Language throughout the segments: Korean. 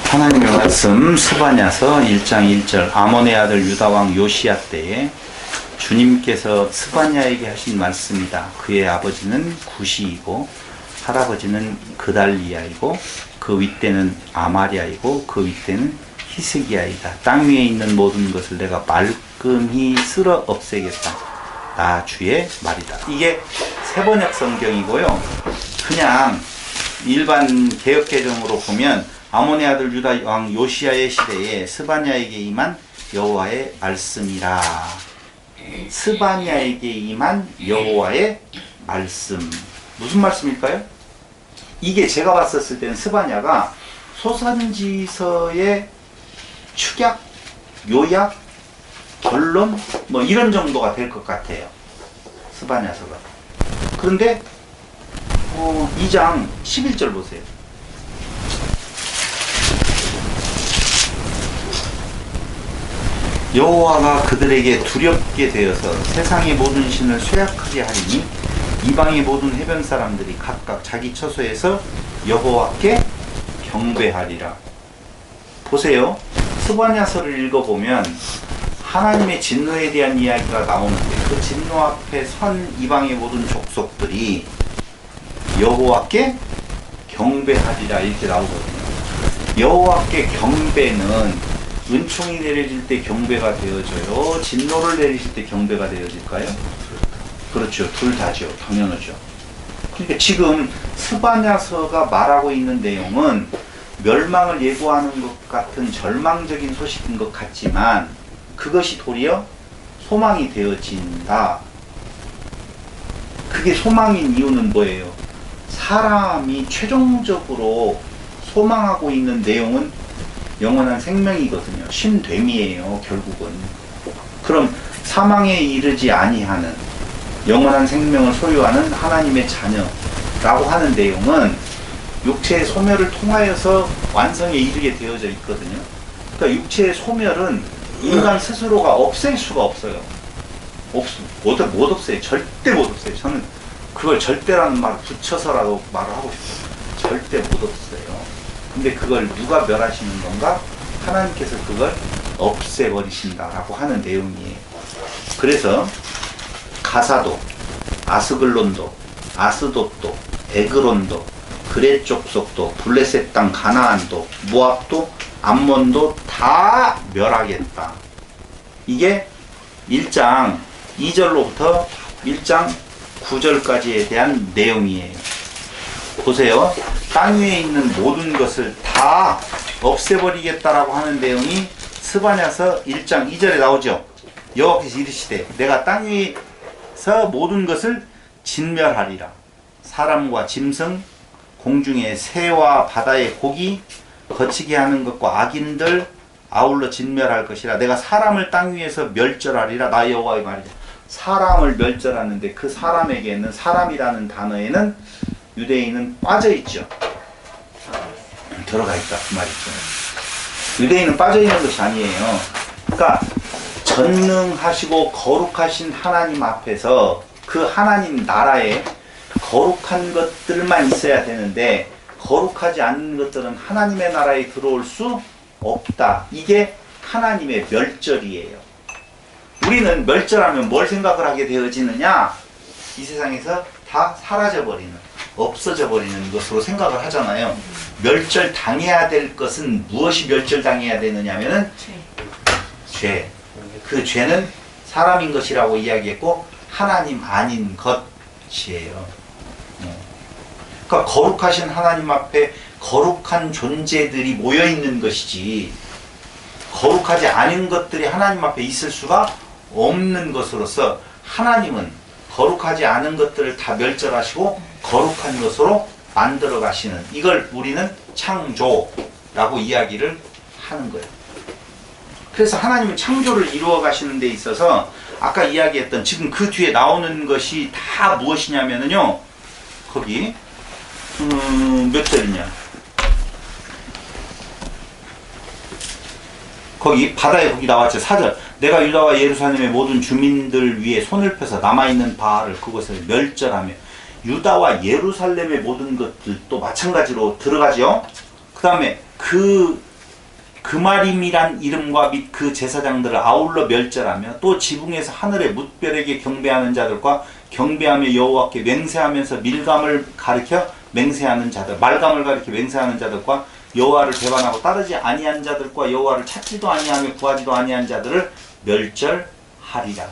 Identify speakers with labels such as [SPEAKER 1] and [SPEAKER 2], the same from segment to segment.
[SPEAKER 1] 하나님의 말씀 스바냐서 1장 1절 아몬의 아들 유다왕 요시야 때에 주님께서 스바냐에게 하신 말씀이다. 그의 아버지는 구시이고 할아버지는 그달리아이고 그 윗대는 아마리아이고 그 윗대는 히스기야이다. 땅 위에 있는 모든 것을 내가 말끔히 쓸어 없애겠다. 나 주의 말이다. 이게 세번역 성경이고요. 그냥 일반 개역개정으로 보면 아몬의 아들 유다 왕 요시야의 시대에 스바냐에게 임한 여호와의 말씀이라. 스바냐에게 임한 여호와의 말씀. 무슨 말씀일까요? 이게 제가 봤었을 때는 스바냐가 소선지서의 축약, 요약, 결론 뭐 이런 정도가 될 것 같아요. 스바냐서가. 그런데 2장 11절 보세요. 여호와가 그들에게 두렵게 되어서 세상의 모든 신을 쇠약하게 하리니 이방의 모든 해변 사람들이 각각 자기 처소에서 여호와께 경배하리라. 보세요. 스바냐서를 읽어보면 하나님의 진노에 대한 이야기가 나오는데 그 진노 앞에 선 이방의 모든 족속들이 여호와께 경배하리라 이렇게 나오거든요. 여호와께 경배는 은총이 내려질 때 경배가 되어져요? 진노를 내리실 때 경배가 되어질까요? 그렇죠. 둘 다죠. 당연하죠. 그러니까 지금 스바냐서가 말하고 있는 내용은 멸망을 예고하는 것 같은 절망적인 소식인 것 같지만 그것이 도리어 소망이 되어진다. 그게 소망인 이유는 뭐예요? 사람이 최종적으로 소망하고 있는 내용은 영원한 생명이거든요. 신됨이에요. 결국은. 그럼 사망에 이르지 아니하는 영원한 생명을 소유하는 하나님의 자녀라고 하는 내용은 육체의 소멸을 통하여서 완성에 이르게 되어져 있거든요. 그러니까 육체의 소멸은 인간 스스로가 없앨 수가 없어요. 못 없애요. 절대 못 없애요. 저는 그걸 절대라는 말을 붙여서라도 말을 하고 싶어요. 절대 못 없어요. 근데 그걸 누가 멸하시는 건가? 하나님께서 그걸 없애버리신다라고 하는 내용이에요. 그래서 가사도, 아스글론도, 아스돗도, 에그론도, 그렛 족속도, 블레셋 땅 가나안도, 모압도, 암몬도 다 멸하겠다. 이게 1장 2절로부터 1장 9절까지에 대한 내용이에요. 보세요. 땅 위에 있는 모든 것을 다 없애버리겠다라고 하는 내용이 스바냐서 1장 2절에 나오죠. 여호와께서 이르시되 내가 땅 위에서 모든 것을 진멸하리라. 사람과 짐승, 공중의 새와 바다의 고기, 거치게 하는 것과 악인들 아울러 진멸할 것이라. 내가 사람을 땅 위에서 멸절하리라. 나 여호와의 말이다. 사람을 멸절하는데 그 사람에게는 사람이라는 단어에는 유대인은 빠져있죠. 들어가 있다 그 말이죠. 유대인은 빠져있는 것이 아니에요. 그러니까 전능하시고 거룩하신 하나님 앞에서 그 하나님 나라에 거룩한 것들만 있어야 되는데 거룩하지 않는 것들은 하나님의 나라에 들어올 수 없다. 이게 하나님의 멸절이에요. 우리는 멸절하면 뭘 생각을 하게 되어지느냐? 이 세상에서 다 사라져버리는, 없어져 버리는 것으로 생각을 하잖아요. 멸절당해야 될 것은 무엇이 멸절당해야 되느냐면은 죄. 그 죄는 사람인 것이라고 이야기했고 하나님 아닌 것이에요. 그러니까 거룩하신 하나님 앞에 거룩한 존재들이 모여있는 것이지 거룩하지 않은 것들이 하나님 앞에 있을 수가 없는 것으로서 하나님은 거룩하지 않은 것들을 다 멸절하시고 거룩한 것으로 만들어 가시는, 이걸 우리는 창조라고 이야기를 하는 거예요. 그래서 하나님은 창조를 이루어 가시는 데 있어서 아까 이야기했던 지금 그 뒤에 나오는 것이 다 무엇이냐면요. 거기 몇 절이냐? 거기 바다에 거기 나왔죠. 4절. 내가 유다와 예루살렘의 모든 주민들 위에 손을 펴서 남아있는 바알을 그곳을 멸절하며 유다와 예루살렘의 모든 것들도 마찬가지로 들어가죠. 그 다음에 그 그마림이란 이름과 및 그 제사장들을 아울러 멸절하며 또 지붕에서 하늘의 뭇별에게 경배하는 자들과 경배하며 여호와께 맹세하면서 밀감을 가리켜 맹세하는 자들, 말감을 가리켜 맹세하는 자들과 여호와를 배반하고 따르지 아니한 자들과 여호와를 찾지도 아니하며 구하지도 아니한 자들을 멸절하리라.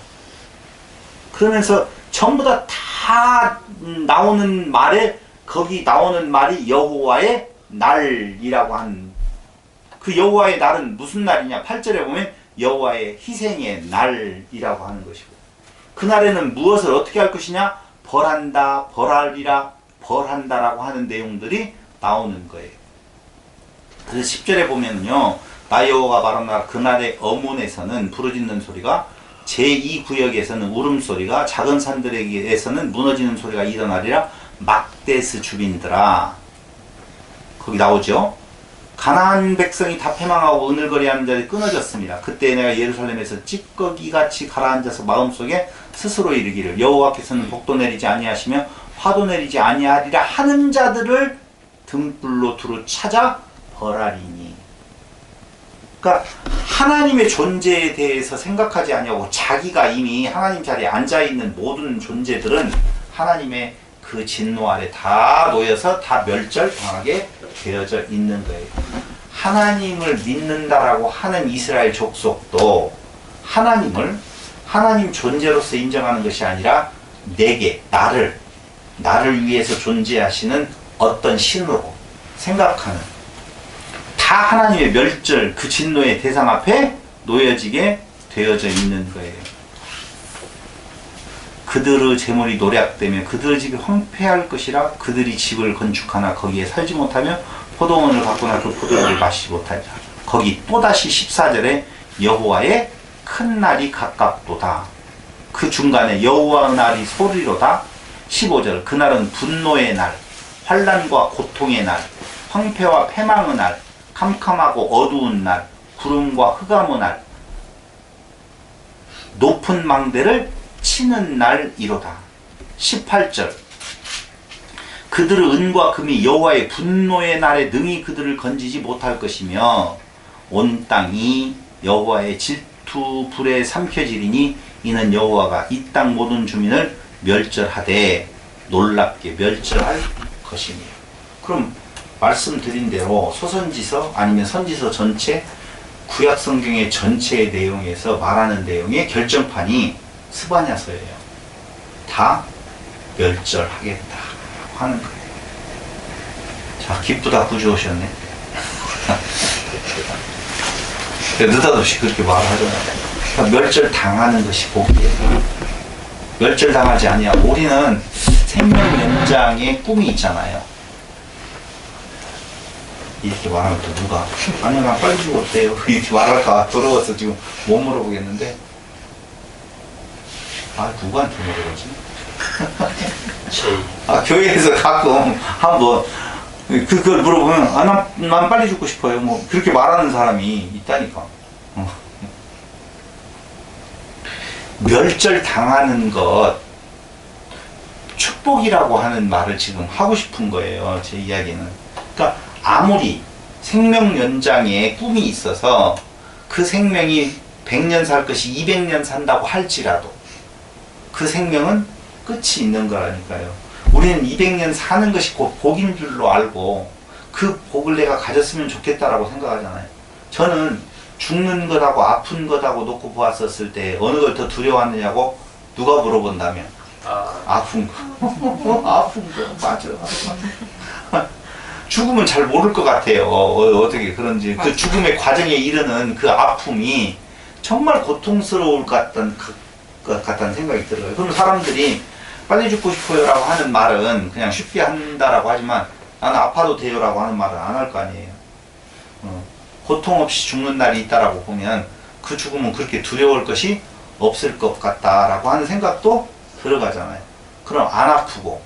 [SPEAKER 1] 그러면서 전부 다 나오는 말에, 거기 나오는 말이 여호와의 날이라고 한, 그 여호와의 날은 무슨 날이냐? 8절에 보면 여호와의 희생의 날이라고 하는 것이고, 그날에는 무엇을 어떻게 할 것이냐? 벌한다, 벌하리라, 벌한다라고 하는 내용들이 나오는 거예요. 그래서 10절에 보면요, 나 여호와가 말하노라. 그날의 어문에서는 부르짖는 소리가, 제2구역에서는 울음소리가, 작은 산들에게서는 무너지는 소리가 일어나리라. 막데스 주민들아. 거기 나오죠. 가나안 백성이 다 패망하고 은을거리하는 자들이 끊어졌습니다. 그때 내가 예루살렘에서 찌꺼기같이 가라앉아서 마음속에 스스로 이르기를, 여호와께서는 복도 내리지 아니하시며 화도 내리지 아니하리라 하는 자들을 등불로 두루 찾아 벌하리니. 그러니까 하나님의 존재에 대해서 생각하지 아니하고 자기가 이미 하나님 자리에 앉아있는 모든 존재들은 하나님의 그 진노 아래 다 놓여서 다 멸절당하게 되어져 있는 거예요. 하나님을 믿는다라고 하는 이스라엘 족속도 하나님을 하나님 존재로서 인정하는 것이 아니라 내게, 나를 위해서 존재하시는 어떤 신으로 생각하는, 다 하나님의 멸절, 그 진노의 대상 앞에 놓여지게 되어져 있는 거예요. 그들의 재물이 노략되며 그들의 집이 황폐할 것이라. 그들이 집을 건축하나 거기에 살지 못하며 포도원을 갖거나 그 포도주를 마시지 못하리라. 거기 또다시 14절에 여호와의 큰 날이 가깝도다. 그 중간에 여호와의 날이 소리로다. 15절 그날은 분노의 날, 환난과 고통의 날, 황폐와 패망의 날, 캄캄하고 어두운 날, 구름과 흑암의 날, 높은 망대를 치는 날이로다. 18절 그들의 은과 금이 여호와의 분노의 날에 능히 그들을 건지지 못할 것이며 온 땅이 여호와의 질투 불에 삼켜지리니 이는 여호와가 이 땅 모든 주민을 멸절하되 놀랍게 멸절할 것이니. 그럼 말씀드린 대로 소선지서 아니면 선지서 전체, 구약 성경의 전체의 내용에서 말하는 내용의 결정판이 스바냐서예요. 다 멸절하겠다 하는 거예요. 자, 기쁘다 구주 오셨네. 느닷없이 그렇게 말하잖아요. 멸절당하는 것이 복이에요. 멸절당하지 아니하고 우리는 생명 연장의 꿈이 있잖아요. 이렇게 말하면 또 누가 아니 나 빨리 죽어 어때요? 이렇게 말할까 더러워서 지금 못 물어보겠는데, 아 누구한테 물어보지? 교회에서 가끔 한번 그걸 물어보면 아 난 빨리 죽고 싶어요. 뭐 그렇게 말하는 사람이 있다니까. 멸절당하는 것 축복이라고 하는 말을 지금 하고 싶은 거예요. 제 이야기는. 그러니까 아무리 생명 연장에 꿈이 있어서 그 생명이 100년 살 것이 200년 산다고 할지라도 그 생명은 끝이 있는 거라니까요. 우리는 200년 사는 것이 곧 복인 줄로 알고 그 복을 내가 가졌으면 좋겠다라고 생각하잖아요. 저는 죽는 것하고 아픈 것하고 놓고 보았었을 때 어느 걸 더 두려워하느냐고 누가 물어본다면 아픈 거. 아픈 거 맞아. 죽으면 잘 모를 것 같아요. 어떻게 그런지. 그 죽음의 과정에 이르는 그 아픔이 정말 고통스러울 것 같다는 생각이 들어요. 그럼 사람들이 빨리 죽고 싶어요 라고 하는 말은 그냥 쉽게 한다라고 하지만 나는 아파도 돼요 라고 하는 말은 안 할 거 아니에요. 고통 없이 죽는 날이 있다라고 보면 그 죽음은 그렇게 두려울 것이 없을 것 같다라고 하는 생각도 들어가잖아요. 그럼 안 아프고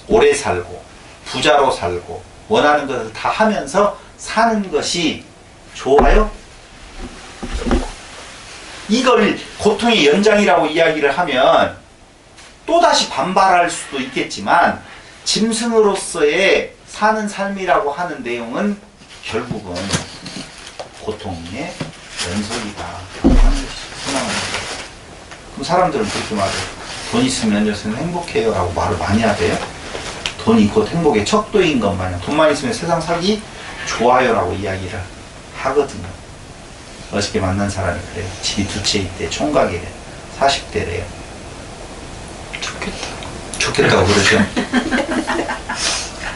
[SPEAKER 1] 오래 살고 부자로 살고 원하는 것을 다 하면서 사는 것이 좋아요? 이걸 고통의 연장이라고 이야기를 하면 또다시 반발할 수도 있겠지만 짐승으로서의 사는 삶이라고 하는 내용은 결국은 고통의 연속이다 하는 것이 소망은. 그럼 사람들은 그렇게 말해요. 돈 있으면 요새는 행복해요 라고 말을 많이 하대요. 돈이 곧 행복의 척도인 것 마냥 돈만 있으면 세상 살기 좋아요 라고 이야기를 하거든요. 어저께 만난 사람이 그래요. 집이 두 채 있대. 총각이래. 40대래요. 좋겠다고 그러죠.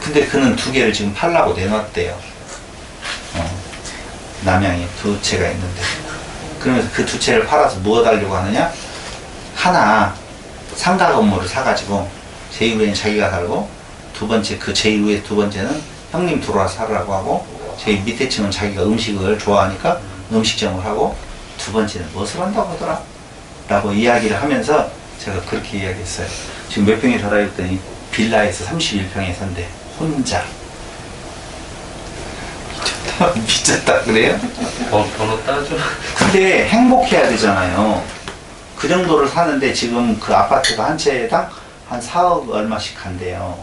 [SPEAKER 1] 근데 그는 두 개를 지금 팔라고 내놨대요. 남양에 두 채가 있는데. 그러면서 그 두 채를 팔아서 뭐 하려고 하느냐? 하나 상가 건물을 사가지고 제2후에는 자기가 살고, 두 번째 그 제2후에 두 번째는 형님 들어와서 살으라고 하고, 제일 밑에 층은 자기가 음식을 좋아하니까 음식점을 하고, 두 번째는 무엇을 한다고 하더라? 라고 이야기를 하면서 제가 그렇게 이야기했어요. 지금 몇 평에 살아요? 했더니 빌라에서 31평에 산대. 혼자. 미쳤다 그래요?
[SPEAKER 2] 번호 따져.
[SPEAKER 1] 근데 행복해야 되잖아요. 그 정도를 사는데 지금 그 아파트가 한 채당 한 4억 얼마씩 한대요.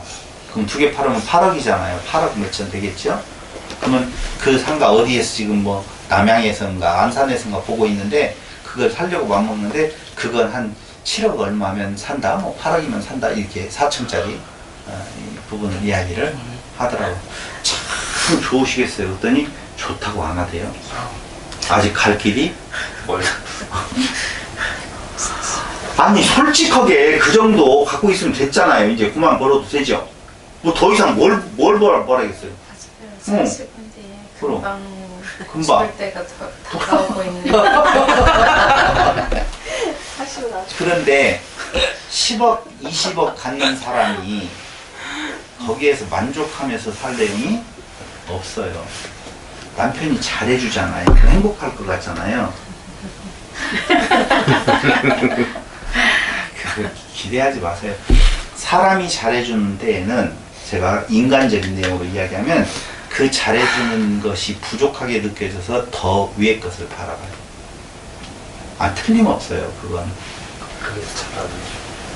[SPEAKER 1] 그럼 두 개 팔으면 8억이잖아요. 8억 몇천 되겠죠? 그러면 그 상가 어디에서 지금 뭐 남양에서인가 안산에서인가 보고 있는데, 그걸 살려고 맘먹는데 그건 한 7억 얼마면 산다, 뭐 8억이면 산다, 이렇게 4층짜리 이 부분을 이야기를 하더라고요. 참 좋으시겠어요. 그랬더니 좋다고 안 하대요. 아직 갈 길이
[SPEAKER 2] 뭘?
[SPEAKER 1] 아니 솔직하게 그 정도 갖고 있으면 됐잖아요. 이제 그만 벌어도 되죠. 뭐 더 이상 뭘 벌어야겠어요.
[SPEAKER 3] 맞아요. 40인데
[SPEAKER 1] 그럼.
[SPEAKER 3] 금방 죽을 때가 더 다가오고 있는.
[SPEAKER 1] 그런데 10억, 20억 갖는 사람이 거기에서 만족하면서 살 내용이 없어요. 남편이 잘해주잖아요. 그럼 행복할 것 같잖아요. 그거 기대하지 마세요. 사람이 잘해주는 데에는, 제가 인간적인 내용으로 이야기하면, 그 잘해주는 것이 부족하게 느껴져서 더 위의 것을 바라봐요. 아, 틀림없어요, 그건.
[SPEAKER 2] 그래서 잘하는.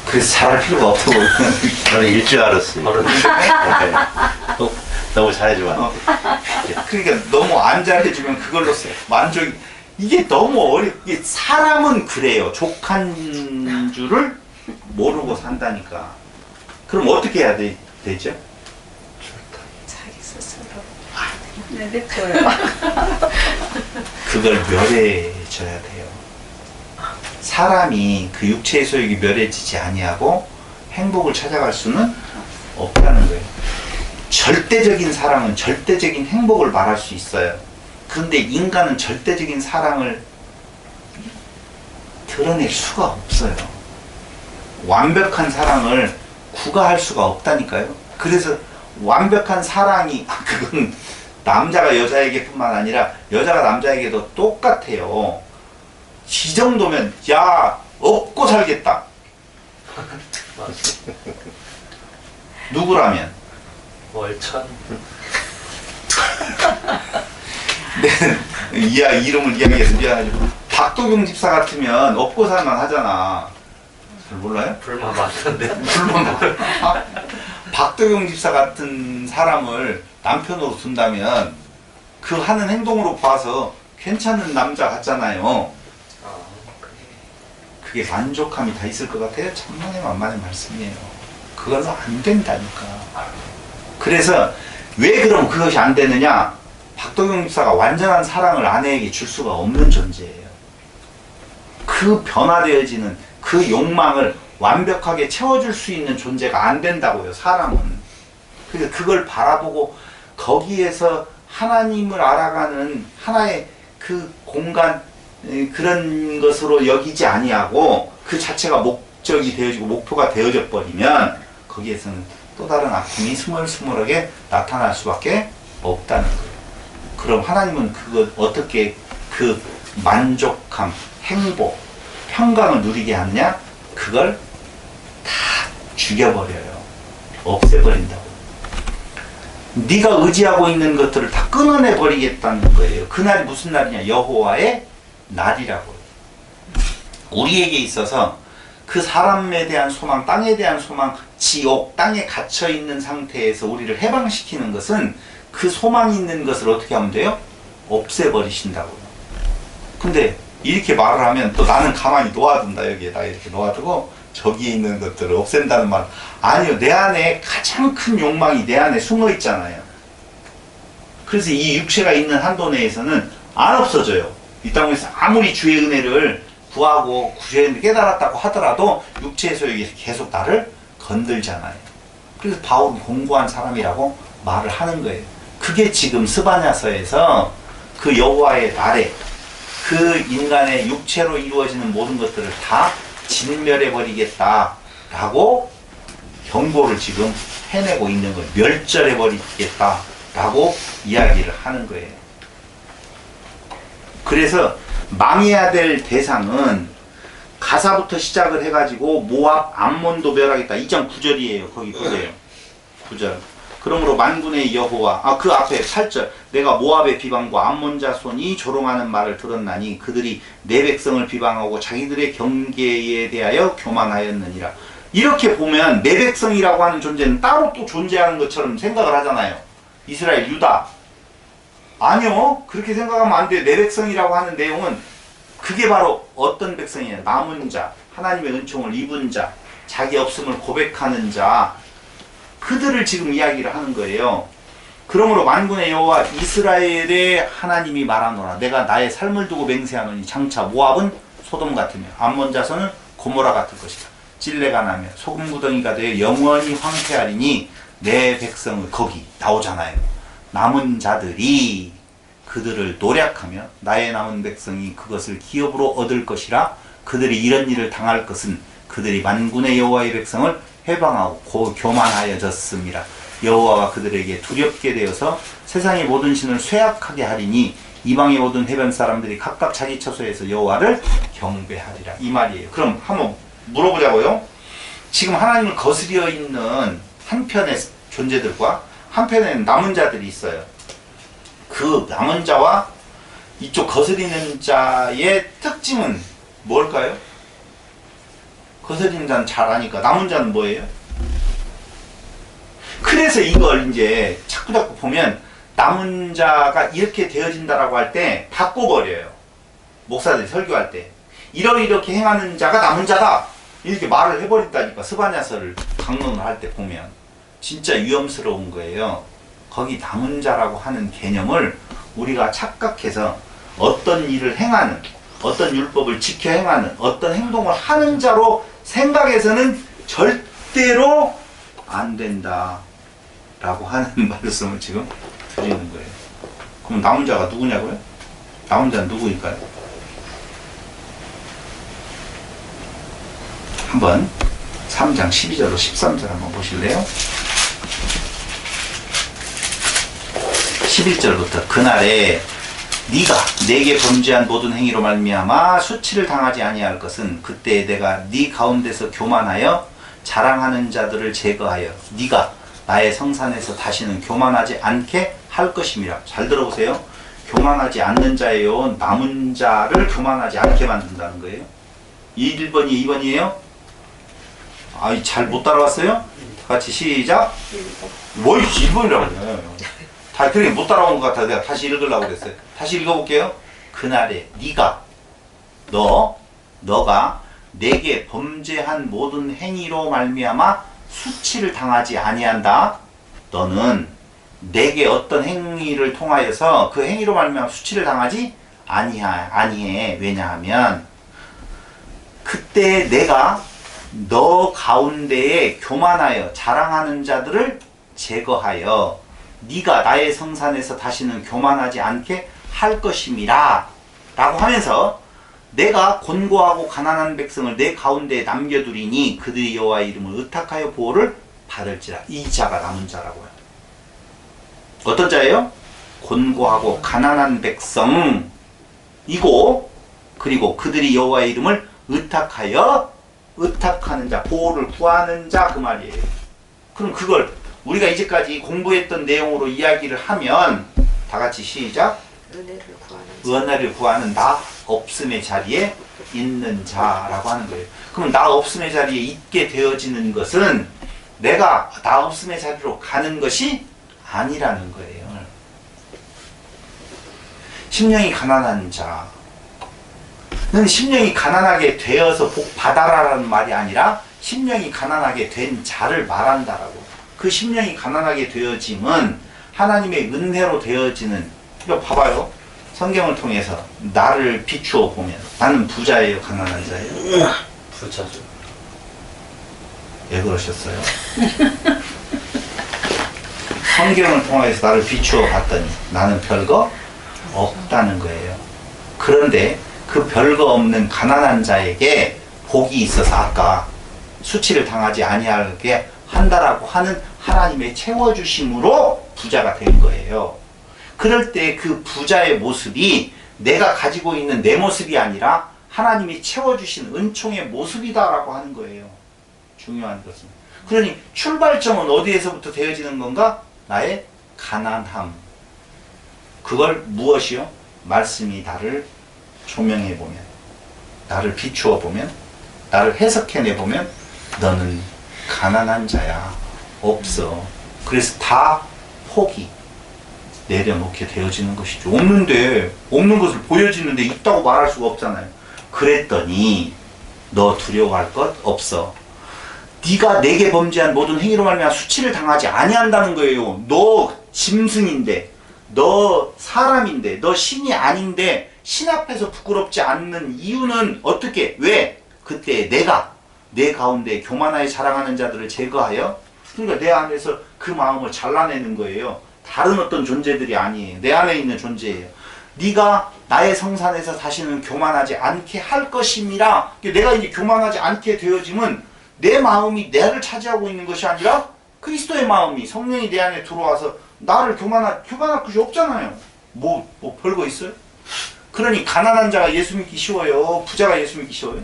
[SPEAKER 1] 그래서 잘할 필요가 없다고.
[SPEAKER 4] 저는 일 줄 알았어요. 너무 잘해주면.
[SPEAKER 1] 그러니까 너무 안 잘해주면 그걸로 만족이, 이게 너무 이게 사람은 그래요. 족한 줄을 모르고 산다니까. 그럼 어떻게 해야 되죠?
[SPEAKER 3] 자기 스스로 내뱉어요.
[SPEAKER 1] 그걸 멸해줘야 돼요. 사람이 그 육체의 소욕이 멸해지지 아니하고 행복을 찾아갈 수는 없다는 거예요. 절대적인 사랑은 절대적인 행복을 말할 수 있어요. 그런데 인간은 절대적인 사랑을 드러낼 수가 없어요. 완벽한 사랑을 구가할 수가 없다니까요. 그래서 완벽한 사랑이, 그건 남자가 여자에게뿐만 아니라 여자가 남자에게도 똑같아요. 이 정도면 야 없고 살겠다. 누구라면?
[SPEAKER 2] 월천.
[SPEAKER 1] 네, 이름을 이야기해서 미안하지만 박도경 집사 같으면 없고 살만 하잖아. 잘 몰라요?
[SPEAKER 2] 불만 많던데.
[SPEAKER 1] 불만 박도경 집사 같은 사람을 남편으로 둔다면 그 하는 행동으로 봐서 괜찮은 남자 같잖아요. 그게 만족함이 다 있을 것 같아요? 천만의 만만의 말씀이에요. 그걸로 안 된다니까. 그래서 왜 그럼 그것이 안 되느냐? 박도경 집사가 완전한 사랑을 아내에게 줄 수가 없는 존재예요. 그 변화되어지는 그 욕망을 완벽하게 채워줄 수 있는 존재가 안 된다고요, 사람은. 그래서 그걸 바라보고 거기에서 하나님을 알아가는 하나의 그 공간, 그런 것으로 여기지 아니하고 그 자체가 목적이 되어지고 목표가 되어져 버리면 거기에서는 또 다른 아픔이 스멀스멀하게 나타날 수밖에 없다는 거예요. 그럼 하나님은 그걸 어떻게 그 만족함, 행복, 평강을 누리게 하느냐? 그걸 다 죽여버려요. 없애버린다고. 네가 의지하고 있는 것들을 다 끊어내 버리겠다는 거예요. 그날이 무슨 날이냐? 여호와의 날이라고요. 우리에게 있어서 그 사람에 대한 소망, 땅에 대한 소망, 지옥, 땅에 갇혀있는 상태에서 우리를 해방시키는 것은 그 소망 있는 것을 어떻게 하면 돼요? 없애버리신다고요. 근데 이렇게 말을 하면 또 나는 가만히 놓아둔다. 여기에다 이렇게 놓아두고 저기에 있는 것들을 없앤다는 말. 아니요. 내 안에 가장 큰 욕망이 내 안에 숨어 있잖아요. 그래서 이 육체가 있는 한도 내에서는 안 없어져요. 이 땅에서 아무리 주의 은혜를 구하고 주의 은혜를 깨달았다고 하더라도 육체에서 계속 나를 건들잖아요. 그래서 바울은 공고한 사람이라고 말을 하는 거예요. 그게 지금 스바냐서에서 그 여호와의 날에 그 인간의 육체로 이루어지는 모든 것들을 다 진멸해버리겠다라고 경고를 지금 해내고 있는 거예요. 멸절해버리겠다라고 이야기를 하는 거예요. 그래서 망해야 될 대상은 가사부터 시작을 해가지고 모압, 암몬도 멸하겠다. 2장 9절이에요. 거기 보세요. 9절. 그러므로 만군의 여호와, 그 앞에 8절. 내가 모압의 비방과 암몬 자손이 조롱하는 말을 들었나니 그들이 내 백성을 비방하고 자기들의 경계에 대하여 교만하였느니라. 이렇게 보면 내 백성이라고 하는 존재는 따로 또 존재하는 것처럼 생각을 하잖아요. 이스라엘, 유다. 아니요. 그렇게 생각하면 안 돼요. 내 백성이라고 하는 내용은 그게 바로 어떤 백성이냐. 남은 자, 하나님의 은총을 입은 자, 자기 없음을 고백하는 자, 그들을 지금 이야기를 하는 거예요. 그러므로 만군의 여호와 이스라엘의 하나님이 말하노라. 내가 나의 삶을 두고 맹세하노니 장차 모압은 소돔 같으며 암몬 자손은 고모라 같을 것이다. 찔레가 나며 소금 구덩이가 되어 영원히 황폐하리니 내 백성을, 거기 나오잖아요. 남은 자들이 그들을 노략하며 나의 남은 백성이 그것을 기업으로 얻을 것이라. 그들이 이런 일을 당할 것은 그들이 만군의 여호와의 백성을 해방하고 교만하여졌습니다. 여호와가 그들에게 두렵게 되어서 세상의 모든 신을 쇠약하게 하리니 이방의 모든 해변 사람들이 각각 자기 처소에서 여호와를 경배하리라. 이 말이에요. 그럼 한번 물어보자고요. 지금 하나님을 거스려 있는 한편의 존재들과 한편에는 남은 자들이 있어요. 그 남은 자와 이쪽 거스리는 자의 특징은 뭘까요? 거스리는 자는 잘 아니까 남은 자는 뭐예요? 그래서 이걸 이제 자꾸 보면 남은 자가 이렇게 되어진다라고 할 때 바꿔버려요. 목사들이 설교할 때 이렇게 행하는 자가 남은 자다 이렇게 말을 해버린다니까. 스바냐서를 강론을 할 때 보면 진짜 위험스러운 거예요. 거기 남은 자라고 하는 개념을 우리가 착각해서 어떤 일을 행하는, 어떤 율법을 지켜 행하는, 어떤 행동을 하는 자로 생각해서는 절대로 안 된다 라고 하는 말씀을 지금 드리는 거예요. 그럼 남은 자가 누구냐고요? 남은 자는 누구일까요? 한번 3장 12절로 13절 한번 보실래요? 11절부터 그날에 네가 내게 범죄한 모든 행위로 말미암아 수치를 당하지 아니할 것은 그때 내가 네 가운데서 교만하여 자랑하는 자들을 제거하여 네가 나의 성산에서 다시는 교만하지 않게 할 것임이라. 잘 들어보세요. 교만하지 않는 자예요. 남은 자를 교만하지 않게 만든다는 거예요. 1번이 2번이에요? 잘 못 따라왔어요? 같이 시작. 뭐 1번이라고 해요. 다 그렇게 못 따라온 것 같아서 내가 다시 읽으려고 그랬어요. 다시 읽어볼게요. 그날에 너가 내게 범죄한 모든 행위로 말미암아 수치를 당하지 아니한다. 너는 내게 어떤 행위를 통하여서 그 행위로 말미암아 수치를 당하지 아니해. 왜냐하면 그때 내가 너 가운데에 교만하여 자랑하는 자들을 제거하여 네가 나의 성산에서 다시는 교만하지 않게 할 것임이라 라고 하면서 내가 곤고하고 가난한 백성을 내 가운데에 남겨두리니 그들이 여호와의 이름을 의탁하여 보호를 받을지라. 이 자가 남은 자라고요. 어떤 자예요? 곤고하고 가난한 백성이고 그리고 그들이 여호와의 이름을 의탁하는 자, 보호를 구하는 자 그 말이에요. 그럼 그걸 우리가 이제까지 공부했던 내용으로 이야기를 하면 다 같이 시작. 은혜를 구하는 나 없음의 자리에 있는 자라고 하는 거예요. 그럼 나 없음의 자리에 있게 되어지는 것은 내가 나 없음의 자리로 가는 것이 아니라는 거예요. 심령이 가난한 자. 는 심령이 가난하게 되어서 복 받아라라는 말이 아니라 심령이 가난하게 된 자를 말한다라고. 그 심령이 가난하게 되어짐은 하나님의 은혜로 되어지는. 이거 봐봐요. 성경을 통해서 나를 비추어 보면 나는 부자예요, 가난한 자예요?
[SPEAKER 2] 부자죠.
[SPEAKER 1] 왜 그러셨어요? 성경을 통해서 나를 비추어 봤더니 나는 별거 없다는 거예요. 그런데 그 별거 없는 가난한 자에게 복이 있어서 아까 수치를 당하지 아니하게 한다라고 하는 하나님의 채워주심으로 부자가 된 거예요. 그럴 때 그 부자의 모습이 내가 가지고 있는 내 모습이 아니라 하나님이 채워주신 은총의 모습이다라고 하는 거예요. 중요한 것은. 그러니 출발점은 어디에서부터 되어지는 건가? 나의 가난함. 그걸 무엇이요? 말씀이 나를 조명해 보면, 나를 비추어 보면, 나를 해석해내 보면 너는 가난한 자야. 없어. 그래서 다 포기. 내려놓게 되어지는 것이죠. 없는데, 없는 것을 보여지는데 있다고 말할 수가 없잖아요. 그랬더니 너 두려워할 것 없어. 네가 내게 범죄한 모든 행위로 말미암아 수치를 당하지 아니한다는 거예요. 너 짐승인데, 너 사람인데, 너 신이 아닌데 신 앞에서 부끄럽지 않는 이유는 어떻게? 왜? 그때 내가 내 가운데 교만하게 자랑하는 자들을 제거하여, 그러니까 내 안에서 그 마음을 잘라내는 거예요. 다른 어떤 존재들이 아니에요. 내 안에 있는 존재예요. 네가 나의 성산에서 다시는 교만하지 않게 할 것임이라. 내가 이제 교만하지 않게 되어짐은 내 마음이 나를 차지하고 있는 것이 아니라 그리스도의 마음이, 성령이 내 안에 들어와서 나를 교만할 것이 없잖아요. 뭐 별거 있어요? 그러니 가난한 자가 예수 믿기 쉬워요? 부자가 예수 믿기 쉬워요?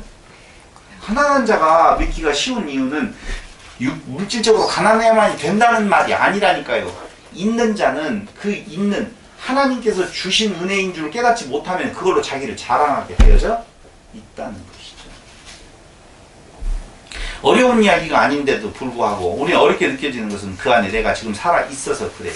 [SPEAKER 1] 가난한 자가 믿기가 쉬운 이유는 물질적으로 가난해야만 된다는 말이 아니라니까요. 있는 자는 그 있는 하나님께서 주신 은혜인 줄 깨닫지 못하면 그걸로 자기를 자랑하게 되어져 있다는 것이죠. 어려운 이야기가 아닌데도 불구하고 우리 어렵게 느껴지는 것은 그 안에 내가 지금 살아 있어서 그래요.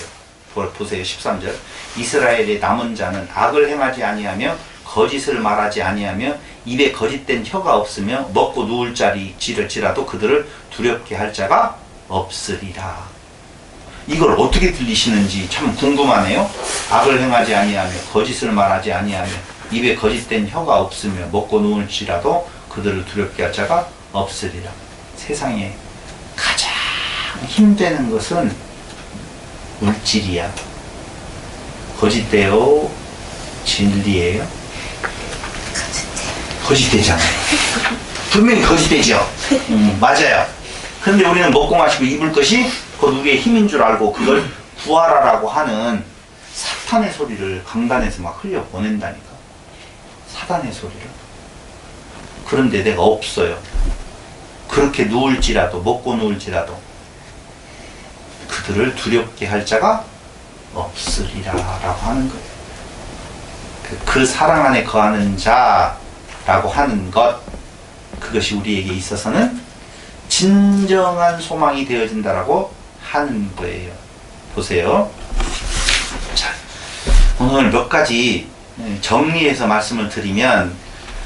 [SPEAKER 1] 보세요. 13절. 이스라엘의 남은 자는 악을 행하지 아니하며 거짓을 말하지 아니하며 입에 거짓된 혀가 없으며 먹고 누울 자리일지라도 그들을 두렵게 할 자가 없으리라. 이걸 어떻게 들리시는지 참 궁금하네요. 악을 행하지 아니하며 거짓을 말하지 아니하며 입에 거짓된 혀가 없으며 먹고 누울지라도 그들을 두렵게 할 자가 없으리라. 세상에 가장 힘드는 것은 물질이야. 거짓돼요? 진리예요? 거짓되잖아요. 분명히 거짓되죠. 맞아요. 그런데 우리는 먹고 마시고 입을 것이 곧 우리의 힘인 줄 알고 그걸 구하라라고 하는 사탄의 소리를 강단에서 막 흘려보낸다니까. 사단의 소리를. 그런데 내가 없어요. 그렇게 누울지라도, 먹고 누울지라도 그들을 두렵게 할 자가 없으리라 라고 하는 거예요. 그 사랑 안에 거하는 자라고 하는 것, 그것이 우리에게 있어서는 진정한 소망이 되어진다라고 하는 거예요. 보세요. 자, 오늘 몇 가지 정리해서 말씀을 드리면,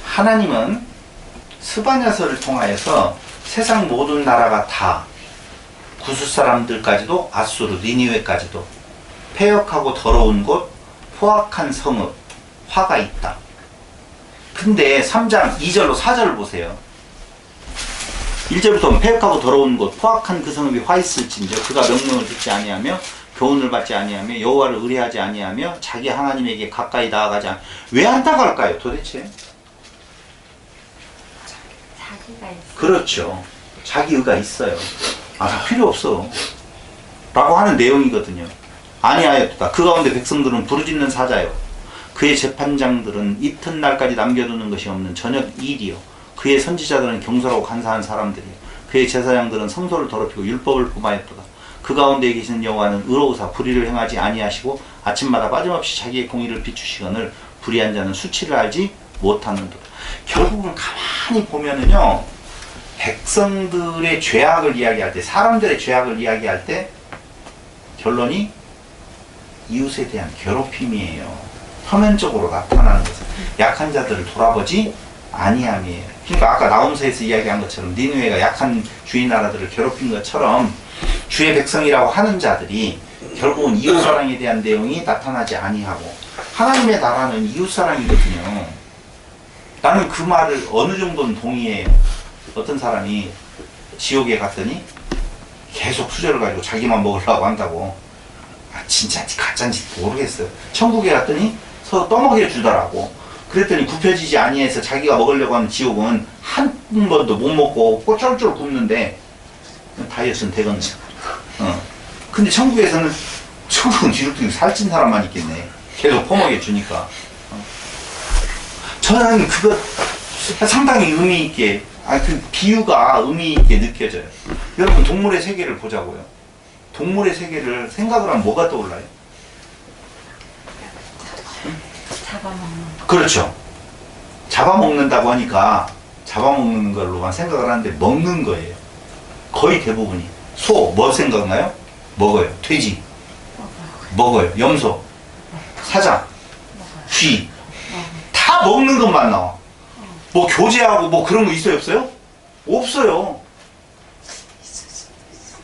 [SPEAKER 1] 하나님은 스바냐서를 통하여서 세상 모든 나라가 다, 구스 사람들까지도, 아수르, 니니웨까지도 폐역하고 더러운 곳, 포악한 성읍, 화가 있다. 근데 3장 2절로 4절을 보세요. 1절부터 폐역하고 더러운 곳, 포악한 그 성읍이 화 있을진저 그가 명령을 듣지 아니하며 교훈을 받지 아니하며 여호와를 의뢰하지 아니하며 자기 하나님에게 가까이 나아가지 않. 왜 안 나갈까요, 도대체?
[SPEAKER 3] 자기가 있어.
[SPEAKER 1] 그렇죠. 자기 의가 있어요. 아, 필요 없어. 라고 하는 내용이거든요. 아니하였다. 그 가운데 백성들은 부르짖는 사자요. 그의 재판장들은 이튿날까지 남겨두는 것이 없는 저녁 일이요. 그의 선지자들은 경솔하고 간사한 사람들이요. 그의 제사장들은 성소를 더럽히고 율법을 범하였도다. 그 가운데 계시는 여호와는 의로우사 불의를 행하지 아니하시고 아침마다 빠짐없이 자기의 공의를 비추시거늘 불의한 자는 수치를 알지 못하는도다. 결국은 가만히 보면은요, 백성들의 죄악을 이야기할 때, 사람들의 죄악을 이야기할 때 결론이 이웃에 대한 괴롭힘이에요. 표면적으로 나타나는 것은 약한 자들을 돌아보지 아니함이에요. 그러니까 아까 나홈서에서 이야기한 것처럼 니느웨가 약한 주의 나라들을 괴롭힌 것처럼 주의 백성이라고 하는 자들이 결국은 이웃사랑에 대한 내용이 나타나지 아니하고 하나님의 나라는 이웃사랑이거든요. 나는 그 말을 어느 정도는 동의해요. 어떤 사람이 지옥에 갔더니 계속 수저를 가지고 자기만 먹으려고 한다고. 아, 진짜인지 가짜인지 모르겠어요. 천국에 갔더니 서로 떠먹여 주더라고. 그랬더니 굽혀지지 아니해서 자기가 먹으려고 하는 지옥은 한 번도 못 먹고 꼬쫄쫄 굽는데 다이어트는 되겠네. 근데 천국은 뒤룩뒤룩 살찐 사람만 있겠네. 계속 퍼먹여 주니까. 저는 그거 상당히 의미 있게, 그 비유가 의미 있게 느껴져요. 여러분 동물의 세계를 보자고요. 동물의 세계를 생각을 하면 뭐가 떠올라요?
[SPEAKER 3] 잡아먹는 거.
[SPEAKER 1] 그렇죠. 잡아먹는다고 하니까 잡아먹는 걸로만 생각을 하는데 먹는 거예요. 거의 대부분이. 소, 뭐 생각나요? 먹어요. 돼지, 먹어요. 염소, 사자, 쥐. 다 먹는 것만 나와. 뭐 교제하고 뭐 그런 거 있어요, 없어요? 없어요.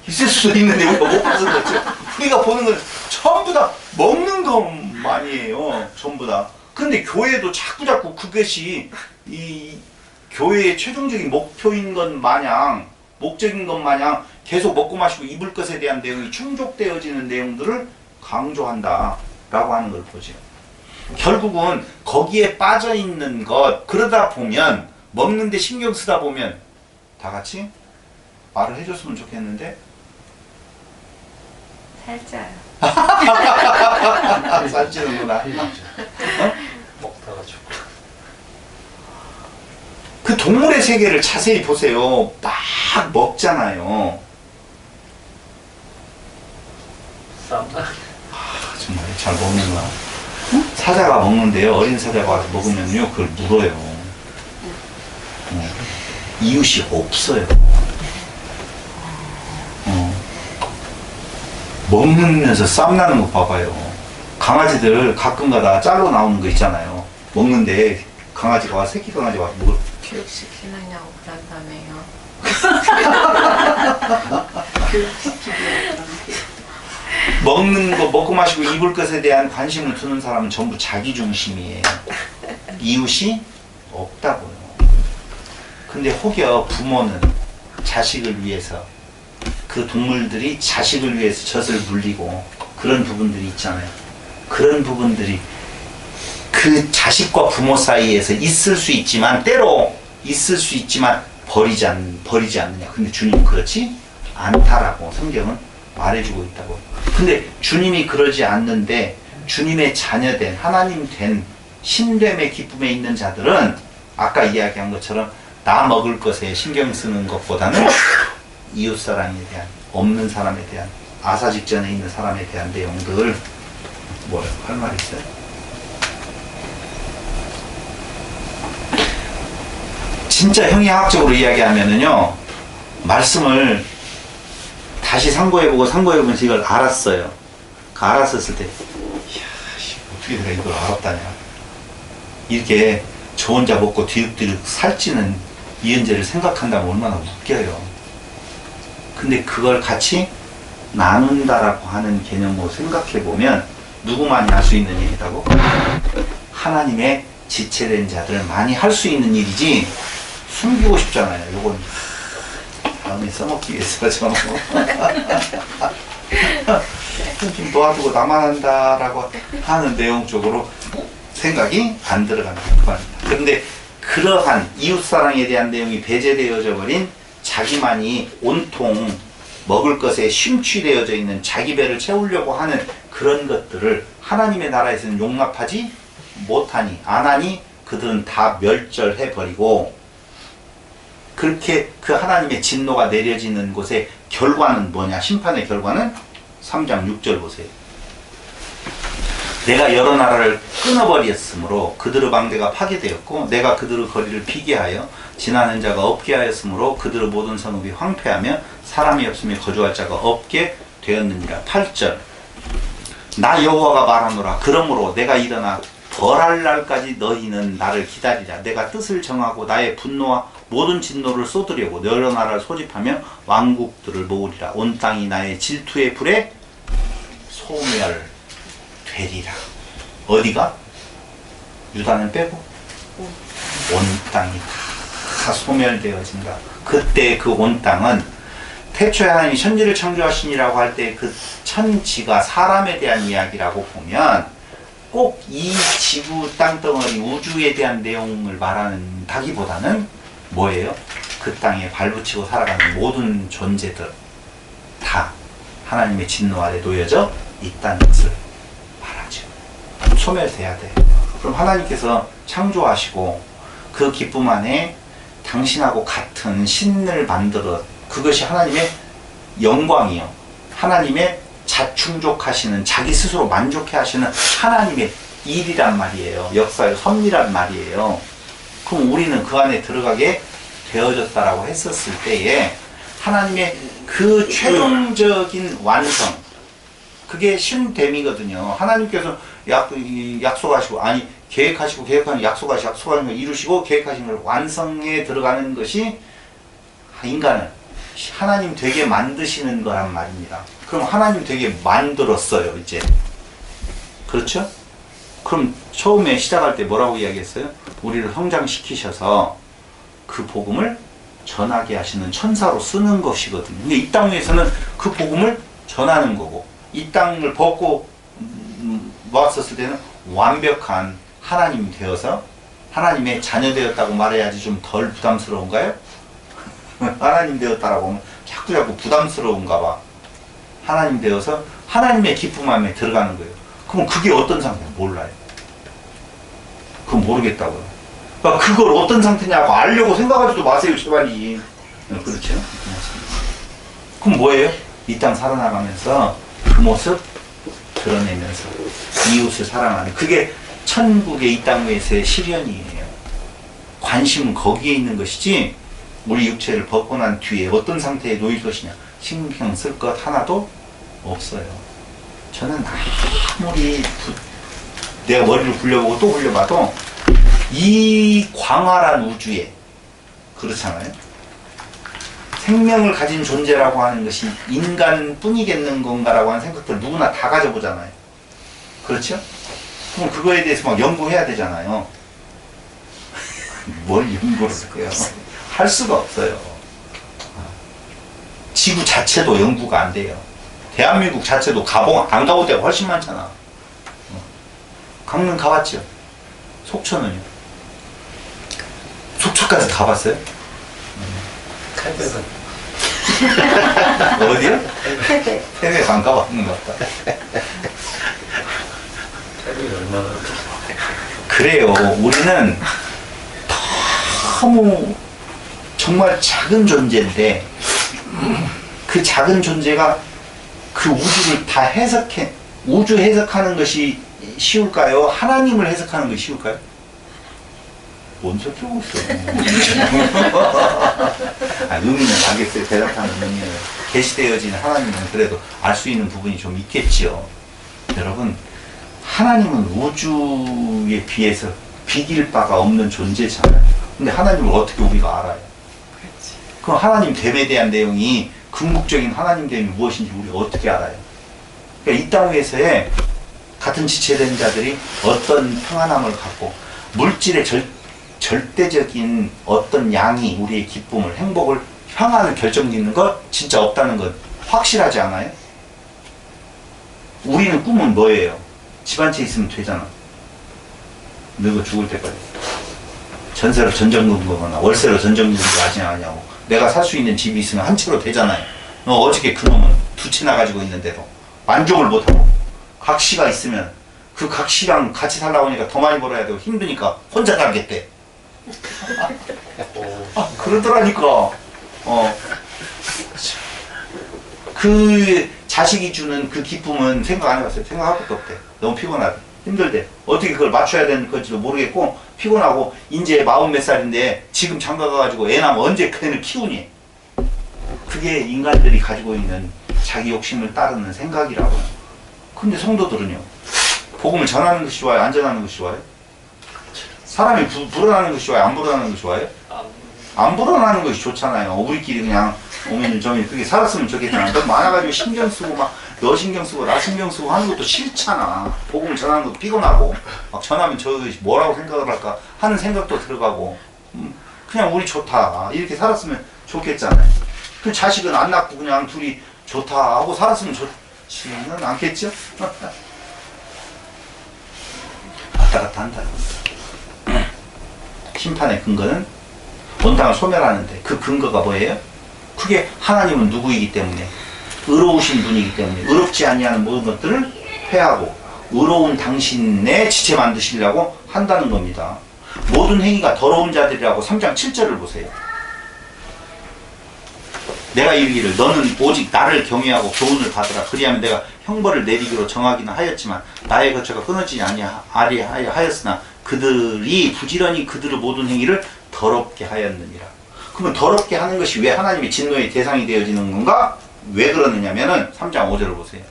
[SPEAKER 1] 있을 수도 있는데 우리가 못 봐서 그렇죠. 우리가 보는 건 전부 다 먹는 것만이에요. 전부 다. 근데 교회도 자꾸자꾸 그것이 이 교회의 최종적인 목표인 것 마냥, 목적인 것 마냥 계속 먹고 마시고 입을 것에 대한 내용이 충족되어지는 내용들을 강조한다라고 하는 걸 보죠. 결국은 거기에 빠져 있는 것, 그러다 보면 먹는데 신경 쓰다 보면 다 같이 말을 해줬으면 좋겠는데
[SPEAKER 3] 살쪄요.
[SPEAKER 1] 살찌는구나.
[SPEAKER 2] 먹다가 죽고.
[SPEAKER 1] 그 동물의 세계를 자세히 보세요. 막 먹잖아요.
[SPEAKER 2] 쌈나.
[SPEAKER 1] 정말 잘 먹는구나. 사자가 먹는데요. 어린 사자가 와서 먹으면요, 그걸 물어요. 이웃이 없어요. 먹으면서 쌈나는 거 봐봐요. 강아지들 가끔가다 짤로 나오는 거 있잖아요. 먹는데 강아지가 와, 새끼 강아지가 와서 먹을.
[SPEAKER 3] 교육시키느냐고 그런다며요. 교육시키려고.
[SPEAKER 1] 먹는 거, 먹고 마시고 입을 것에 대한 관심을 두는 사람은 전부 자기 중심이에요. 이웃이 없다고요. 근데 혹여 부모는 자식을 위해서, 그 동물들이 자식을 위해서 젖을 물리고 그런 부분들이 있잖아요. 그런 부분들이 그 자식과 부모 사이에서 있을 수 있지만, 때로 있을 수 있지만 버리지 않느냐. 근데 주님은 그렇지 않다라고 성경은 말해주고 있다고. 근데 주님이 그러지 않는데 주님의 자녀된, 하나님 된 신됨의 기쁨에 있는 자들은 아까 이야기한 것처럼 나 먹을 것에 신경 쓰는 것보다는 이웃사랑에 대한, 없는 사람에 대한, 아사 직전에 있는 사람에 대한 내용들. 뭐요? 할 말 있어요? 진짜 형이학적으로 이야기하면은요, 말씀을 다시 상고해보면서 이걸 알았어요. 그 알았었을 때, 이야, 어떻게 내가 이걸 알았다냐. 이렇게 저 혼자 먹고 뒤룩뒤룩 살찌는 이은재를 생각한다면 얼마나 웃겨요. 근데 그걸 같이 나눈다라고 하는 개념으로 생각해보면 누구만이 할 수 있는 일이라고? 하나님의 지체된 자들 많이 할 수 있는 일이지 숨기고 싶잖아요. 요건 다음에 써먹기 위해서 좀 놓아두고 나만 한다라고 하는 내용 쪽으로 생각이 안 들어가는 거예요. 그런데 그러한 이웃사랑에 대한 내용이 배제되어져 버린, 자기만이 온통 먹을 것에 심취되어져 있는, 자기 배를 채우려고 하는 그런 것들을 하나님의 나라에서는 용납하지 못하니, 안 하니 그들은 다 멸절해버리고, 그렇게 그 하나님의 진노가 내려지는 곳의 결과는 뭐냐? 심판의 결과는 3장 6절 보세요. 내가 여러 나라를 끊어버렸으므로 그들의 방대가 파괴되었고, 내가 그들의 거리를 비게 하여 지나는 자가 없게 하였으므로 그들의 모든 성읍이 황폐하며 사람이 없으며 거주할 자가 없게 되었느니라. 8절. 나 여호와가 말하노라. 그러므로 내가 일어나 벌할 날까지 너희는 나를 기다리라. 내가 뜻을 정하고 나의 분노와 모든 진노를 쏟으려고 여러 나라를 소집하며 왕국들을 모으리라. 온 땅이 나의 질투의 불에 소멸되리라. 어디가? 유다는 빼고 온 땅이 다 소멸되어진다. 그때 그 온 땅은 태초에 하나님이 천지를 창조하시니라고 할 때 그 천지가 사람에 대한 이야기라고 보면 꼭 이 지구 땅덩어리 우주에 대한 내용을 말하는다기보다는 뭐예요? 그 땅에 발붙이고 살아가는 모든 존재들 다 하나님의 진노 아래 놓여져 있다는 것을 말하죠. 소멸돼야 돼. 그럼 하나님께서 창조하시고 그 기쁨 안에 당신하고 같은 신을 만들어 그것이 하나님의 영광이요. 하나님의 자충족하시는 자기 스스로 만족해 하시는 하나님의 일이란 말이에요. 역사의 섭리란 말이에요. 그럼 우리는 그 안에 들어가게 되어졌다라고 했었을 때에 하나님의 그 최종적인 완성 그게 신됨이거든요. 하나님께서 약속하시고 아니 계획하시고 계획하는 약속하시는 걸 이루시고 계획하시는 걸 완성에 들어가는 것이 인간을 하나님 되게 만드시는 거란 말입니다. 그럼 하나님 되게 만들었어요 이제. 그렇죠? 그럼 처음에 시작할 때 뭐라고 이야기했어요? 우리를 성장시키셔서 그 복음을 전하게 하시는 천사로 쓰는 것이거든요. 근데 이 땅 위에서는 그 복음을 전하는 거고 이 땅을 벗고 놓았었을 때는 완벽한 하나님이 되어서 하나님의 자녀 되었다고 말해야지 좀 덜 부담스러운가요? 하나님 되었다라고 하면 자꾸 부담스러운가 봐. 하나님 되어서 하나님의 기쁨 안에 들어가는 거예요. 그럼 그게 어떤 상태인지 몰라요. 그건 모르겠다고요. 그러니까 그걸 어떤 상태냐고 알려고 생각하지도 마세요, 제발이. 그렇죠? 그럼 뭐예요? 이 땅 살아나가면서 그 모습 드러내면서 이웃을 사랑하는 그게 천국의 이 땅 위에서의 실현이에요. 관심은 거기에 있는 것이지 우리 육체를 벗고 난 뒤에 어떤 상태에 놓일 것이냐 신경 쓸 것 하나도 없어요. 저는 아무리 내가 머리를 굴려보고 또 굴려봐도 이 광활한 우주에 그렇잖아요. 생명을 가진 존재라고 하는 것이 인간뿐이겠는 건가라고 하는 생각들 누구나 다 가져보잖아요. 그렇죠? 그럼 그거에 대해서 막 연구해야 되잖아요. 뭘 연구를 해요? 할 수가 없어요. 지구 자체도 연구가 안 돼요. 대한민국 자체도 안 가볼 때가 훨씬 많잖아. 강릉 가봤죠? 속초는요? 속초까지 가봤어요?
[SPEAKER 2] 칼백은
[SPEAKER 1] 어디요?
[SPEAKER 3] 세대.
[SPEAKER 1] 해외 안 가봤는 것 같다.
[SPEAKER 2] 칼백이 얼마나
[SPEAKER 1] 그래요. 우리는 너무 정말 작은 존재인데 그 작은 존재가 그 우주를 다 우주 해석하는 것이 쉬울까요? 하나님을 해석하는 것이 쉬울까요? 뭔 소리 하고 있어. 의미는 알겠어요. 대답하는 의미는. 계시되어진 하나님은 그래도 알 수 있는 부분이 좀 있겠지요. 여러분, 하나님은 우주에 비해서 비길 바가 없는 존재잖아요. 근데 하나님을 어떻게 우리가 알아요? 그럼 하나님 됨에 대한 내용이 궁극적인 하나님 됨이 무엇인지 우리가 어떻게 알아요? 그러니까 이 땅 위에서의 같은 지체된 자들이 어떤 평안함을 갖고 물질의 절대적인 어떤 양이 우리의 기쁨을, 행복을, 평안을 결정짓는 것 진짜 없다는 것 확실하지 않아요? 우리는 꿈은 뭐예요? 집 한 채 있으면 되잖아. 늙어 죽을 때까지. 전세로 전전금 거거나 월세로 전전금 하지 않냐고. 내가 살 수 있는 집이 있으면 한 채로 되잖아요. 어저께 그놈은 두 채나 가지고 있는데도 만족을 못하고 각시가 있으면 그 각시랑 같이 살라고 하니까 더 많이 벌어야 되고 힘드니까 혼자 살겠대. 그러더라니까. 그 자식이 주는 그 기쁨은 생각 안 해봤어요. 생각할 것도 없대. 너무 피곤하대. 힘들대. 어떻게 그걸 맞춰야 되는 건지도 모르겠고 피곤하고 이제 40 몇 살인데 지금 장가가가지고 애 낳으면 언제 그 애를 키우니? 그게 인간들이 가지고 있는 자기 욕심을 따르는 생각이라고. 근데 성도들은요. 복음을 전하는 것이 좋아요? 안 전하는 것이 좋아요? 사람이 불어나는 것이 좋아요? 안 불어나는 것이 좋아요? 안 불어나는 것이 좋잖아요. 우리끼리 그냥 오면 저면 그게 살았으면 좋겠잖아. 너 많아가지고 신경 쓰고 막 너 신경 쓰고 나 신경 쓰고 하는 것도 싫잖아. 복음을 전하는 것도 피곤하고 막 전하면 저 뭐라고 생각을 할까 하는 생각도 들어가고 그냥 우리 좋다 이렇게 살았으면 좋겠잖아요. 그 자식은 안 낳고 그냥 둘이 좋다 하고 살았으면 좋지는 않겠죠? 왔다 갔다 한다. 심판의 근거는 원당을 소멸하는데 그 근거가 뭐예요? 그게 하나님은 누구이기 때문에 의로우신 분이기 때문에 의롭지 아니하는 모든 것들을 폐하고 의로운 당신의 지체 만드시려고 한다는 겁니다. 모든 행위가 더러운 자들이라고 3장 7절을 보세요. 내가 이르기를 너는 오직 나를 경외하고 교훈을 받으라. 그리하면 내가 형벌을 내리기로 정하기는 하였지만 나의 거처가 끊어지지 아니하였으나 그들이 부지런히 그들의 모든 행위를 더럽게 하였느니라. 그러면 더럽게 하는 것이 왜 하나님의 진노의 대상이 되어지는 건가? 왜 그러느냐면은 3장 5절을 보세요.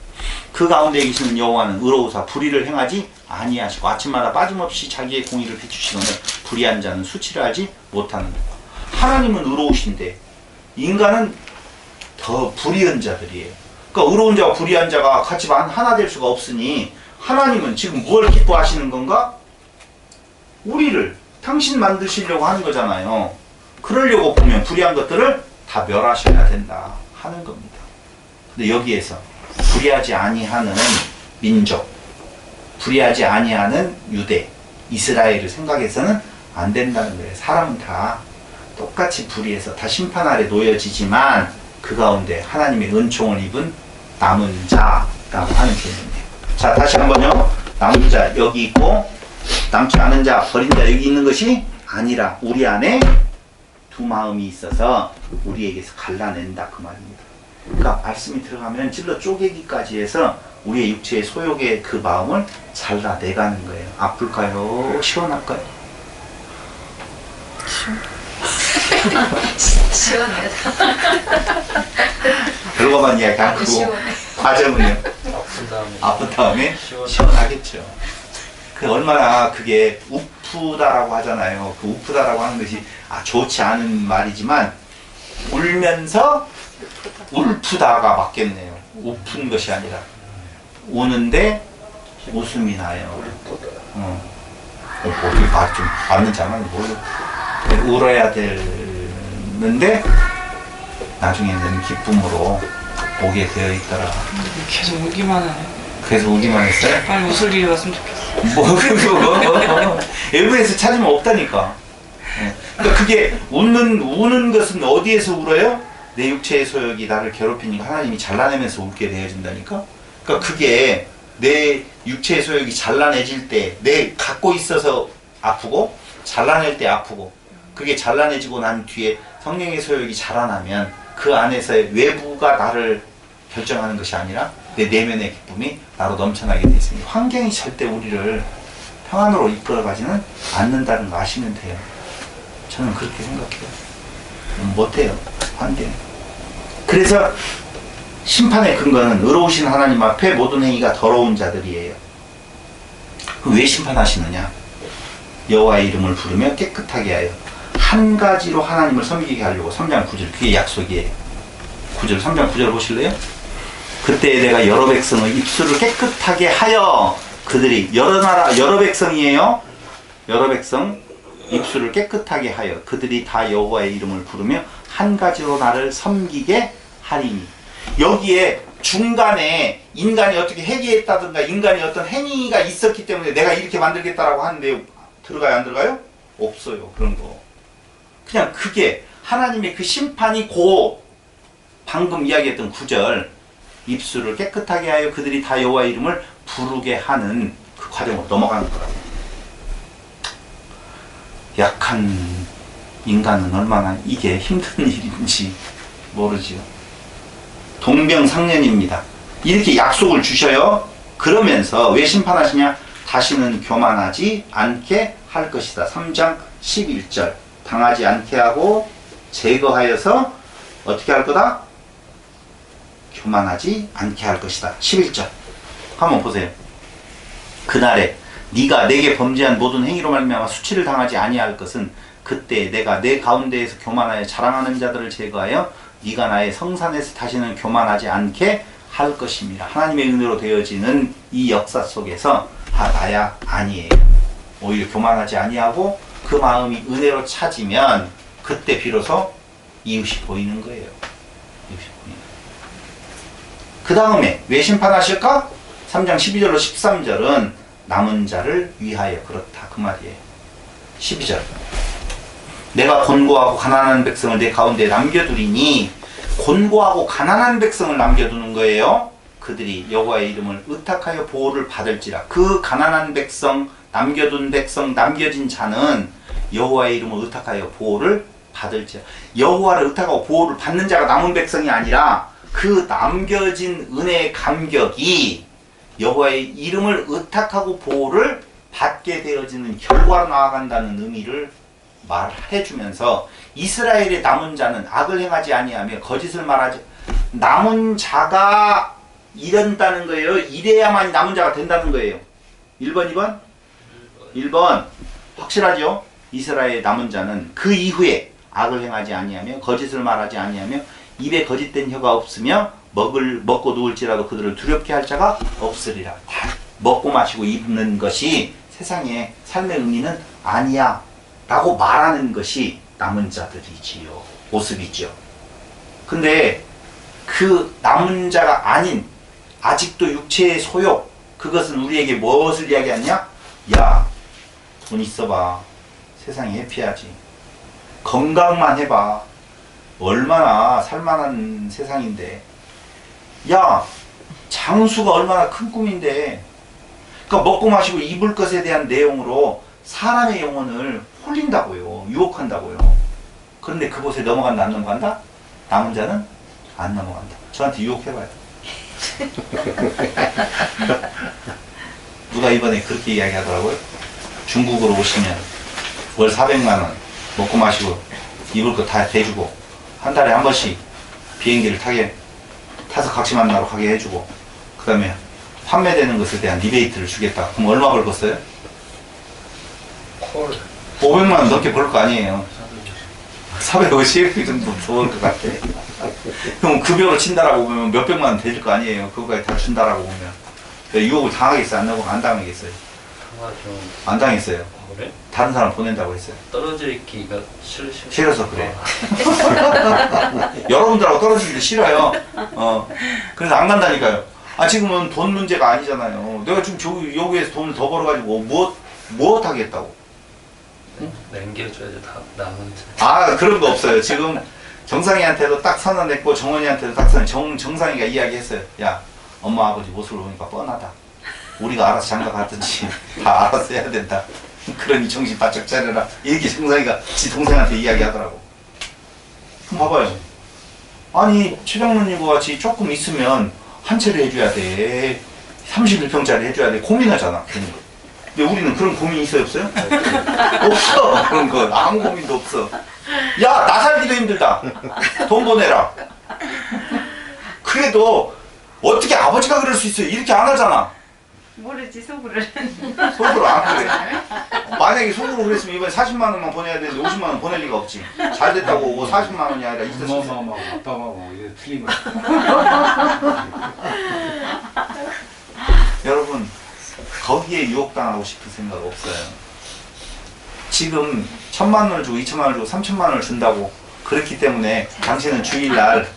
[SPEAKER 1] 그 가운데 계시는 여호와는 의로우사 불의를 행하지 아니하시고 아침마다 빠짐없이 자기의 공의를 비추시거늘 불의한 자는 수치를 하지 못하는 것. 하나님은 의로우신데 인간은 더 불의한 자들이에요. 그러니까 의로운 자와 불의한 자가 같이 하나 될 수가 없으니 하나님은 지금 뭘 기뻐하시는 건가? 우리를 당신 만드시려고 하는 거잖아요. 그러려고 보면 불의한 것들을 다 멸하셔야 된다 하는 겁니다. 근데 여기에서 불의하지 아니하는 민족, 불의하지 아니하는 유대, 이스라엘을 생각해서는 안 된다는 거예요. 사람은 다 똑같이 불의해서 다 심판 아래 놓여지지만 그 가운데 하나님의 은총을 입은 남은 자라고 하는 개념이에요. 자, 다시 한번요. 남은 자 여기 있고 남지 않은 자, 버린 자 여기 있는 것이 아니라 우리 안에 두 마음이 있어서 우리에게서 갈라낸다 그 말입니다. 그러니까 말씀이 들어가면 찔러 쪼개기까지 해서 우리의 육체의 소욕의 그 마음을 잘라내가는 거예요. 아플까요? 시원할까요?
[SPEAKER 3] 시원해.
[SPEAKER 1] 별거만 이야기하고 과정은요? 아픈 다음에 시원하겠죠. 그 얼마나 그게 우프다라고 하잖아요. 그 우프다라고 하는 것이 좋지 않은 말이지만 울면서 울프다가 맞겠네요. 우픈 것이 아니라 우는데 웃음이 나요. 어떻게 말 좀 맞는 장면이 모르고 울어야 되는데 나중에는 기쁨으로 오게 되어 있더라.
[SPEAKER 5] 계속 울기만 하네.
[SPEAKER 1] 그래서 우기만 했어요?
[SPEAKER 5] 빨리 웃을 일이 왔으면 좋겠어.
[SPEAKER 1] 뭐 그거 외부에서 찾으면 없다니까. 그러니까 그게 우는 것은 어디에서 울어요? 내 육체의 소욕이 나를 괴롭히니까 하나님이 잘라내면서 울게 되어진다니까. 그러니까 그게 내 육체의 소욕이 잘라내질 때 내 갖고 있어서 아프고 잘라낼 때 아프고 그게 잘라내지고 난 뒤에 성령의 소욕이 자라나면 그 안에서의 외부가 나를 결정하는 것이 아니라 내 내면의 기쁨이 나로 넘쳐나게 되어 있습니다. 환경이 절대 우리를 평안으로 이끌어가지는 않는다는 거 아시면 돼요. 저는 그렇게 생각해요. 못해요. 환경. 그래서 심판의 근거는 의로우신 하나님 앞에 모든 행위가 더러운 자들이에요. 왜 심판하시느냐? 여호와의 이름을 부르며 깨끗하게 하여 한 가지로 하나님을 섬기게 하려고. 3장 9절 그게 약속이에요. 9절 3장 9절 보실래요? 그때 내가 여러 백성의 입술을 깨끗하게 하여 그들이 여러 나라 여러 백성이에요. 여러 백성 입술을 깨끗하게 하여 그들이 다 여호와의 이름을 부르며 한 가지로 나를 섬기게 하리니. 여기에 중간에 인간이 어떻게 회개했다든가 인간이 어떤 행위가 있었기 때문에 내가 이렇게 만들겠다라고 하는데 들어가요 안 들어가요? 없어요. 그런 거. 그냥 그게 하나님의 그 심판이 방금 이야기했던 9절 입술을 깨끗하게 하여 그들이 다 여호와의 이름을 부르게 하는 그 과정으로 넘어가는 거라고. 약한 인간은 얼마나 이게 힘든 일인지 모르지요. 동병상련입니다. 이렇게 약속을 주셔요. 그러면서 왜 심판하시냐? 다시는 교만하지 않게 할 것이다. 3장 11절 당하지 않게 하고 제거하여서 어떻게 할 거다? 교만하지 않게 할 것이다. 11절 한번 보세요. 그날에 네가 내게 범죄한 모든 행위로 말미암아 수치를 당하지 아니할 것은 그때 내가 내 가운데에서 교만하여 자랑하는 자들을 제거하여 네가 나의 성산에서 다시는 교만하지 않게 할 것입니다. 하나님의 은혜로 되어지는 이 역사 속에서 나야 아니에요. 오히려 교만하지 아니하고 그 마음이 은혜로 차지면 그때 비로소 이웃이 보이는 거예요. 이웃이 보이는 거예요. 그 다음에 왜 심판하실까? 3장 12절로 13절은 남은 자를 위하여 그렇다 그 말이에요. 12절 내가 곤고하고 가난한 백성을 내 가운데 남겨두리니 곤고하고 가난한 백성을 남겨두는 거예요. 그들이 여호와의 이름을 의탁하여 보호를 받을지라. 그 가난한 백성, 남겨둔 백성, 남겨진 자는 여호와의 이름을 의탁하여 보호를 받을지라. 여호와를 의탁하고 보호를 받는 자가 남은 백성이 아니라 그 남겨진 은혜의 감격이 여호와의 이름을 의탁하고 보호를 받게 되어지는 결과로 나아간다는 의미를 말해주면서 이스라엘의 남은 자는 악을 행하지 아니하며 거짓을 말하지 남은 자가 이런다는 거예요. 이래야만 남은 자가 된다는 거예요. 1번, 2번? 1번 확실하죠? 이스라엘의 남은 자는 그 이후에 악을 행하지 아니하며 거짓을 말하지 아니하며 입에 거짓된 혀가 없으며 먹고 누울지라도 그들을 두렵게 할 자가 없으리라. 다 먹고 마시고 입는 것이 세상의 삶의 의미는 아니야 라고 말하는 것이 남은 자들이지요. 모습이죠. 근데 그 남은 자가 아닌 아직도 육체의 소욕, 그것은 우리에게 무엇을 이야기하냐? 야, 돈 있어봐. 세상이 해피하지. 건강만 해봐. 얼마나 살만한 세상인데. 야, 장수가 얼마나 큰 꿈인데. 그러니까 먹고 마시고 입을 것에 대한 내용으로 사람의 영혼을 홀린다고요. 유혹한다고요. 그런데 그곳에 넘어간다 안 넘어간다? 남은 자는 안 넘어간다. 저한테 유혹해봐요. 누가 이번에 그렇게 이야기하더라고요. 중국으로 오시면 월 400만원 먹고 마시고 입을 거 다 대주고 한 달에 한 번씩 비행기를 타서 같이 만나러 가게 해주고 그 다음에 판매되는 것에 대한 리베이트를 주겠다. 그럼 얼마 벌겠어요?
[SPEAKER 2] 콜
[SPEAKER 1] 500만원 넘게 벌 거 아니에요. 450 정도 좋을 것 같아. 그럼 급여로 친다라고 보면 몇백만원 되질 거 아니에요. 그거까지 다 준다라고 보면. 유혹을 당하겠어요? 안 당하겠어요?
[SPEAKER 2] 당하죠.
[SPEAKER 1] 안 당했어요.
[SPEAKER 2] 그래?
[SPEAKER 1] 다른 사람 보낸다고 했어요.
[SPEAKER 2] 떨어져 있기가 싫으신
[SPEAKER 1] 싫어서 그래. 여러분들하고 떨어지기도 싫어요. 그래서 안 간다니까요. 지금은 돈 문제가 아니잖아요. 내가 지금 여기에서 돈을 더 벌어가지고 무엇 하겠다고?
[SPEAKER 2] 남겨줘야죠. 다 남은 자.
[SPEAKER 1] 그런 거 없어요. 지금 정상이한테도 딱 선언했고 정원이한테도 딱 정상이가 이야기했어요. 야, 엄마 아버지 모습을 보니까 뻔하다. 우리가 알아서 장가 갔든지 다 알아서 해야 된다. 그러니 정신 바짝 차려라. 이렇게 정상이가 지 동생한테 이야기하더라고. 그럼 봐봐요. 아니 최장로님과 같이 조금 있으면 한 채를 해줘야 돼. 31평짜리 해줘야 돼. 고민하잖아. 괜히. 근데 우리는 그런 고민이 있어요 없어요? 없어. 그런 거 아무 고민도 없어. 야, 나 살기도 힘들다. 돈 보내라. 그래도 어떻게 아버지가 그럴 수 있어요? 이렇게 안 하잖아.
[SPEAKER 3] 모르지 속으로는.
[SPEAKER 1] 속으로 안 그래. 만약에 속으로 그랬으면 이번에 40만 원만 보내야 되는데 50만 원 보낼 리가 없지. 잘 됐다고 뭐 40만 원이 아니라 있을 수 있어.
[SPEAKER 6] 아빠하고 이게 틀린 거야.
[SPEAKER 1] 여러분 거기에 유혹당하고 싶은 생각 없어요. 지금 1,000만 원을 주고 2,000만 원을 주고 3,000만 원을 준다고 그렇기 때문에 당신은 주일날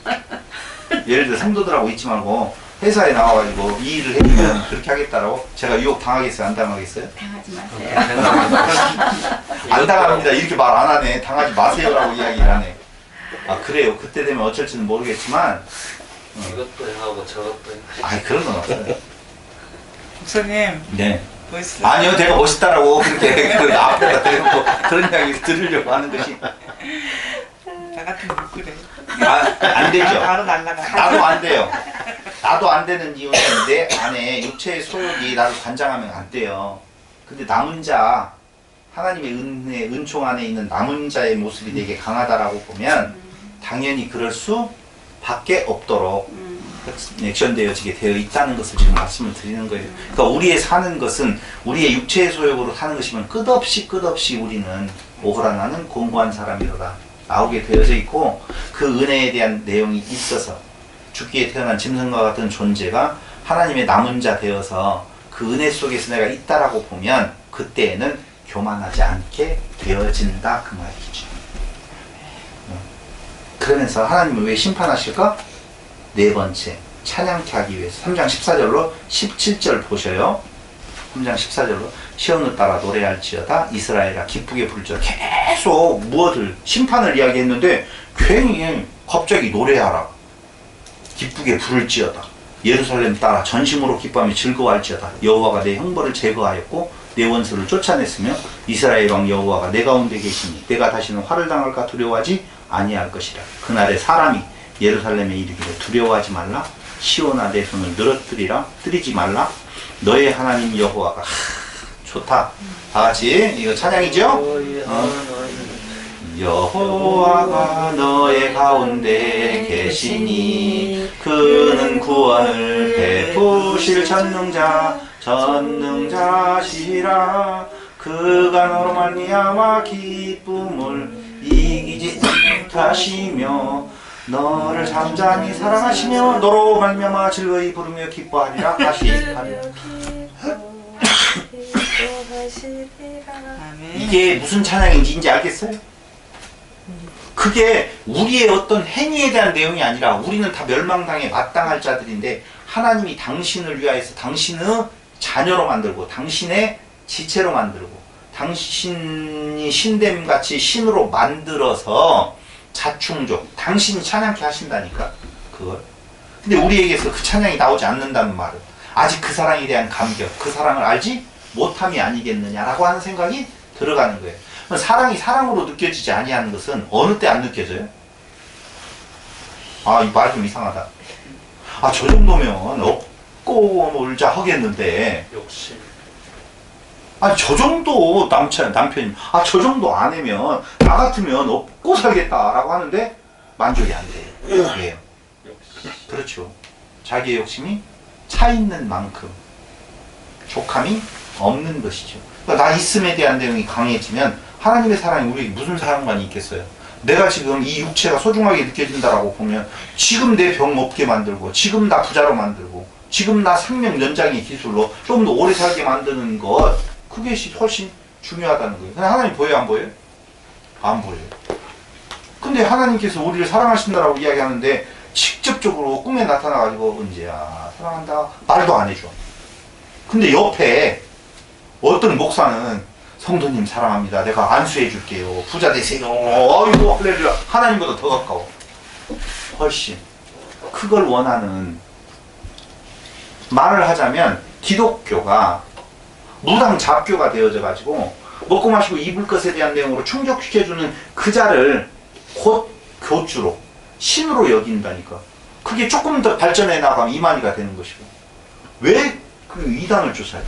[SPEAKER 1] 예를 들어 성도들하고 있지 말고 회사에 나와가지고 이 일을 해주면 그렇게 하겠다라고 제가 유혹 당하겠어요? 안 당하겠어요?
[SPEAKER 3] 당하지 마세요.
[SPEAKER 1] 안 당합니다. 이렇게 말 안 하네. 당하지 마세요라고 이야기를 하네. 그래요. 그때 되면 어쩔지는 모르겠지만
[SPEAKER 2] 이것도 하고 저것도 하고.
[SPEAKER 1] 그런 건 없어요.
[SPEAKER 5] 목사님
[SPEAKER 1] 네.
[SPEAKER 5] 멋있어요.
[SPEAKER 1] 아니요, 내가 멋있다라고 그렇게 앞에다 대놓고 그런 이야기 들으려고 하는 것이
[SPEAKER 5] 나 같으면 못 그래.
[SPEAKER 1] 안 되죠.
[SPEAKER 5] 바로 날라가.
[SPEAKER 1] 나도 안 돼요. 나도 안 되는 이유는 내 안에 육체의 소욕이 나를 관장하면 안 돼요. 근데 남은 자, 하나님의 은혜, 은총 안에 있는 남은 자의 모습이 되게 강하다라고 보면 당연히 그럴 수 밖에 없도록 액션되어지게 되어 있다는 것을 지금 말씀을 드리는 거예요. 그러니까 우리의 사는 것은 우리의 육체의 소욕으로 사는 것이면 끝없이 우리는 오호라 나는 공고한 사람이로다 나오게 되어져 있고, 그 은혜에 대한 내용이 있어서 죽기에 태어난 짐승과 같은 존재가 하나님의 남은 자 되어서 그 은혜 속에서 내가 있다라고 보면 그때에는 교만하지 않게 되어진다 그 말이죠. 그러면서 하나님은 왜 심판하실까? 네 번째, 찬양케 하기 위해서. 3장 14절로 17절 보셔요. 3장 14절로 시온을 따라 노래할지어다 이스라엘아 기쁘게 부를지어다. 계속 무엇을 심판을 이야기했는데 괜히 갑자기 노래하라, 기쁘게 부를지어다, 예루살렘 따라 전심으로 기뻐하며 즐거워할지어다. 여호와가 내 형벌을 제거하였고 내 원수를 쫓아냈으며 이스라엘 왕 여호와가 내 가운데 계시니 내가 다시는 화를 당할까 두려워하지 아니할 것이라. 그날에 사람이 예루살렘에 이르기를 두려워하지 말라, 시온아 내 손을 늘어뜨리라, 뜨리지 말라, 너의 하나님 여호와가. 좋다. 다같이 이거 찬양이죠? 여호와가 너의 가운데 계시니 그는 구원을 베푸실 전능자시라. 그가 너로 말미암아 기쁨을 이기지 못하시며 너를 잠잠히 사랑하시며 너로 말미암아 즐거이 부르며 기뻐하리라 하시리라.
[SPEAKER 5] 아멘.
[SPEAKER 1] 이게 무슨 찬양인지 이제 알겠어요? 그게 우리의 어떤 행위에 대한 내용이 아니라 우리는 다 멸망당해 마땅할 자들인데 하나님이 당신을 위하여서 당신의 자녀로 만들고 당신의 지체로 만들고 당신이 신됨같이 신으로 만들어서 자충족 당신이 찬양케 하신다니까 그걸. 근데 우리에게서 그 찬양이 나오지 않는다는 말은 아직 그 사랑에 대한 감격, 그 사랑을 알지 못함이 아니겠느냐라고 하는 생각이 들어가는 거예요. 사랑이 사랑으로 느껴지지 아니하는 것은 어느 때 안 느껴져요? 아, 이 말 좀 이상하다. 아, 저 정도면 업고 놀자 하겠는데.
[SPEAKER 2] 욕심.
[SPEAKER 1] 아니, 저 정도 남편이, 아, 저 정도 아내면, 나 같으면 업고 살겠다라고 하는데, 만족이 안 돼요. 왜요?
[SPEAKER 2] 욕심.
[SPEAKER 1] 그렇죠. 자기의 욕심이 차 있는 만큼 족함이 없는 것이죠. 그러니까 나 있음에 대한 내용이 강해지면 하나님의 사랑이 우리에게 무슨 상관이 있겠어요? 내가 지금 이 육체가 소중하게 느껴진다라고 보면 지금 내 병 없게 만들고 지금 나 부자로 만들고 지금 나 생명 연장의 기술로 좀 더 오래 살게 만드는 것, 그게 훨씬 중요하다는 거예요. 근데 하나님 보여요, 안 보여요? 안 보여요. 근데 하나님께서 우리를 사랑하신다라고 이야기하는데 직접적으로 꿈에 나타나가지고 은재야 사랑한다 말도 안 해줘. 근데 옆에 어떤 목사는 성도님 사랑합니다, 내가 안수해 줄게요, 부자 되세요, 어이구 할렐루야, 하나님보다 더 가까워. 훨씬 그걸 원하는, 말을 하자면 기독교가 무당 잡교가 되어져 가지고 먹고 마시고 입을 것에 대한 내용으로 충족시켜주는 그 자를 곧 교주로 신으로 여긴다니까. 그게 조금 더 발전해 나가면 이만희가 되는 것이고. 왜 그 이단을 쫓아요?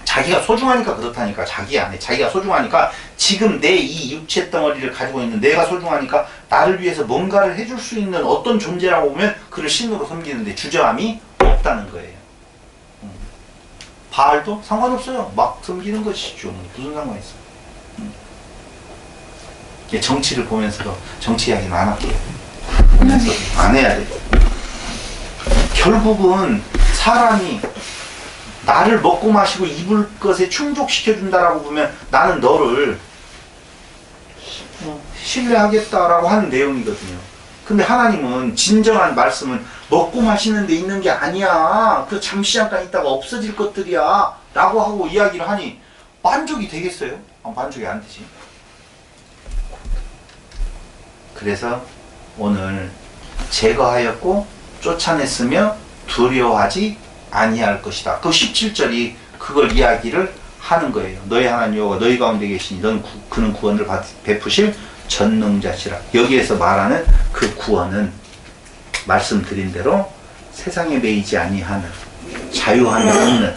[SPEAKER 1] 자기가 소중하니까 그렇다니까. 자기 안에 자기가 소중하니까, 지금 내 이 육체 덩어리를 가지고 있는 내가 소중하니까 나를 위해서 뭔가를 해줄 수 있는 어떤 존재라고 보면 그를 신으로 섬기는데 주저함이 없다는 거예요. 바알도 상관없어요. 막 섬기는 것이죠. 무슨 상관이 있어요. 정치를 보면서도 정치 이야기는 안 할게요. 보면서 안 해야 돼. 결국은 사람이 나를 먹고 마시고 입을 것에 충족시켜준다라고 보면 나는 너를 신뢰하겠다라고 하는 내용이거든요. 근데 하나님은 진정한 말씀은 먹고 마시는 데 있는 게 아니야, 그 잠시 잠깐 있다가 없어질 것들이야 라고 하고 이야기를 하니 만족이 되겠어요? 만족이 안 되지. 그래서 오늘 제거하였고 쫓아냈으며 두려워하지 아니할 것이다. 그 17절이 그걸 이야기를 하는 거예요. 너희 하나님 여호와 너희 가운데 계시니 그는 구원을 베푸실 전능자시라. 여기에서 말하는 그 구원은 말씀드린 대로 세상에 매이지 아니하는, 자유함이 없는,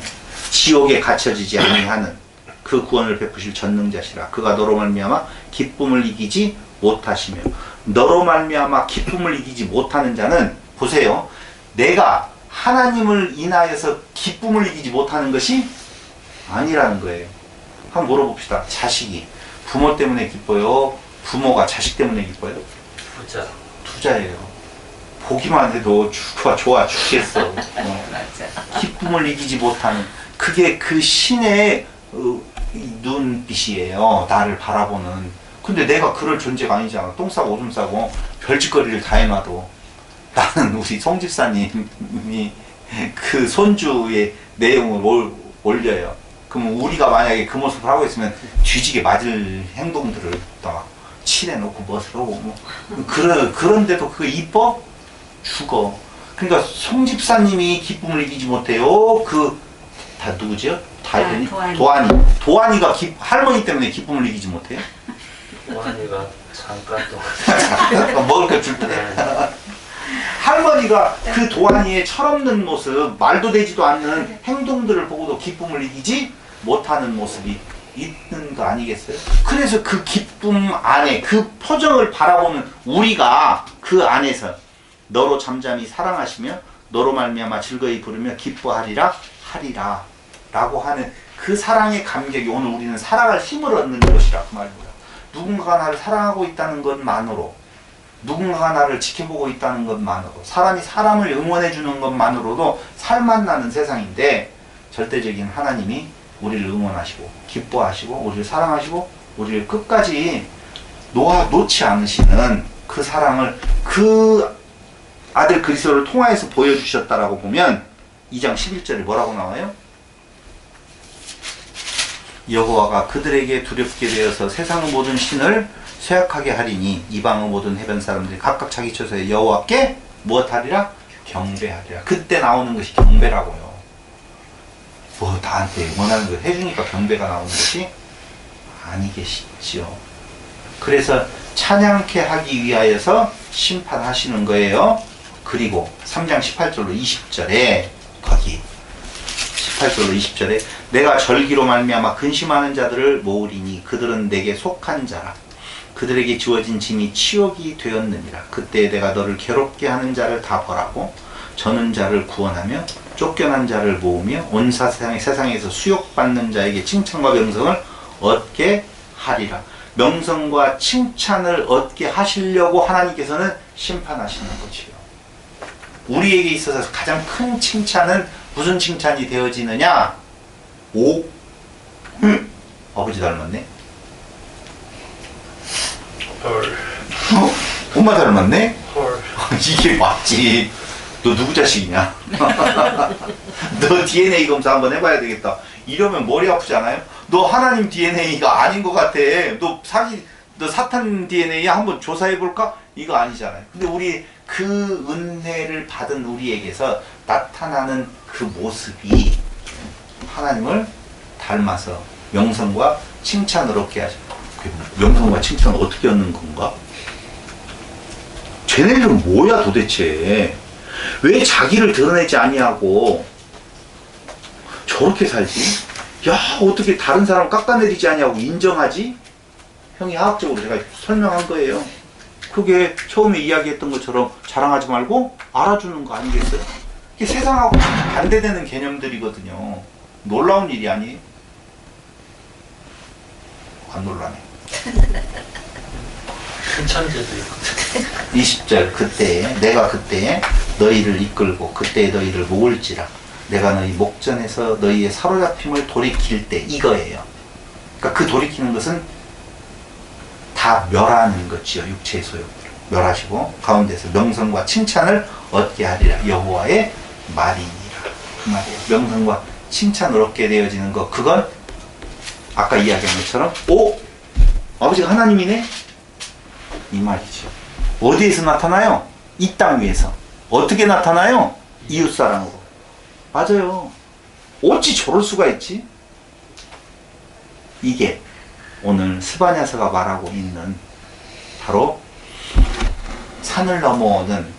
[SPEAKER 1] 지옥에 갇혀지지 아니하는 그 구원을 베푸실 전능자시라. 그가 너로 말미암아 기쁨을 이기지 못하시며. 너로 말미암아 기쁨을 이기지 못하는 자는 보세요. 내가 하나님을 인하여서 기쁨을 이기지 못하는 것이 아니라는 거예요. 한번 물어봅시다. 자식이 부모 때문에 기뻐요? 부모가 자식 때문에 기뻐요?
[SPEAKER 2] 부자.
[SPEAKER 1] 투자예요. 보기만 해도 좋아 죽겠어.
[SPEAKER 5] 맞아.
[SPEAKER 1] 기쁨을 이기지 못하는 그게 그 신의 이 눈빛이에요. 나를 바라보는. 근데 내가 그럴 존재가 아니잖아. 똥 싸고 오줌 싸고 별짓거리를 다 해놔도 나는 우리 송집사님이 그 손주의 내용을 올려요. 그러면 우리가 만약에 그 모습을 하고 있으면 뒤지게 맞을 행동들을 막 칠해놓고 멋을 하고 뭐 그런데도 그거 이뻐? 죽어. 그러니까 송집사님이 기쁨을 이기지 못해요. 다 누구죠? 도안이가 할머니 때문에 기쁨을 이기지 못해요?
[SPEAKER 2] 도안이가 잠깐 동안
[SPEAKER 1] 먹을 거 줄 때. 할머니가 그 도안이의 철없는 모습, 말도 되지도 않는 행동들을 보고도 기쁨을 이기지 못하는 모습이 있는 거 아니겠어요? 그래서 그 기쁨 안에 그 표정을 바라보는 우리가 그 안에서 너로 잠잠히 사랑하시며 너로 말미암아 즐거이 부르며 기뻐하리라 하리라 라고 하는 그 사랑의 감격이 오늘 우리는 살아갈 힘을 얻는 것이라 그 말입니다. 누군가가 나를 사랑하고 있다는 것만으로, 누군가가 나를 지켜보고 있다는 것만으로, 사람이 사람을 응원해 주는 것만으로도 살맛 나는 세상인데, 절대적인 하나님이 우리를 응원하시고 기뻐하시고 우리를 사랑하시고 우리를 끝까지 놓지 않으시는 그 사랑을 그 아들 그리스도를 통하여서 보여주셨다라고 보면 2장 11절에 뭐라고 나와요? 여호와가 그들에게 두렵게 되어서 세상의 모든 신을 쇠약하게 하리니 이방의 모든 해변 사람들이 각각 자기 처소에 여호와께 무엇하리라? 경배하리라. 그때 나오는 것이 경배라고요. 뭐 나한테 원하는 거 해주니까 경배가 나오는 것이 아니겠지요. 그래서 찬양케 하기 위하여서 심판하시는 거예요. 그리고 3장 18절로 20절에 거기 18절로 20절에 내가 절기로 말미암아 근심하는 자들을 모으리니 그들은 내게 속한 자라. 그들에게 주어진 짐이 치욕이 되었느니라. 그때 내가 너를 괴롭게 하는 자를 다 벌하고 저는 자를 구원하며 쫓겨난 자를 모으며 온 세상에서 수욕받는 자에게 칭찬과 명성을 얻게 하리라. 명성과 칭찬을 얻게 하시려고 하나님께서는 심판하시는 거지요. 우리에게 있어서 가장 큰 칭찬은 무슨 칭찬이 되어지느냐? 아버지 닮았네?
[SPEAKER 2] 헐.
[SPEAKER 1] 엄마 닮았네?
[SPEAKER 2] 헐.
[SPEAKER 1] 이게 맞지. 너 누구 자식이냐? 너 DNA 검사 한번 해봐야 되겠다. 이러면 머리 아프지 않아요? 너 하나님 DNA가 아닌 것 같아. 너 사탄 DNA 한번 조사해볼까? 이거 아니잖아요. 근데 우리 그 은혜를 받은 우리에게서 나타나는 그 모습이 하나님을 닮아서 명성과 칭찬을 얻게 하죠. 명성과 칭찬을 어떻게 얻는 건가? 쟤네들은 뭐야 도대체? 왜 자기를 드러내지 아니하고 저렇게 살지? 야, 어떻게 다른 사람 깎아내리지 아니하고 인정하지? 형이 화학적으로 제가 설명한 거예요. 그게 처음에 이야기했던 것처럼 자랑하지 말고 알아주는 거 아니겠어요? 이게 세상하고 반대되는 개념들이거든요. 놀라운 일이 아니에요? 안 놀라네.
[SPEAKER 2] 큰 천재도 있거든.
[SPEAKER 1] 20절 그때에 내가 그때에 너희를 이끌고 그때에 너희를 모을지라 내가 너희 목전에서 너희의 사로잡힘을 돌이킬 때 이거예요. 그러니까 그 돌이키는 것은 다 멸하는 것이요. 육체의 소욕 멸하시고 가운데서 명성과 칭찬을 얻게 하리라. 여호와의 말이니라. 그 말이에요. 명성과 칭찬을 얻게 되어지는 것, 그건 아까 이야기한 것처럼 아버지가 하나님이네? 이 말이죠. 어디에서 나타나요? 이 땅 위에서. 어떻게 나타나요? 이웃사랑으로. 맞아요. 어찌 저럴 수가 있지? 이게 오늘 스바냐서가 말하고 있는 바로 산을 넘어오는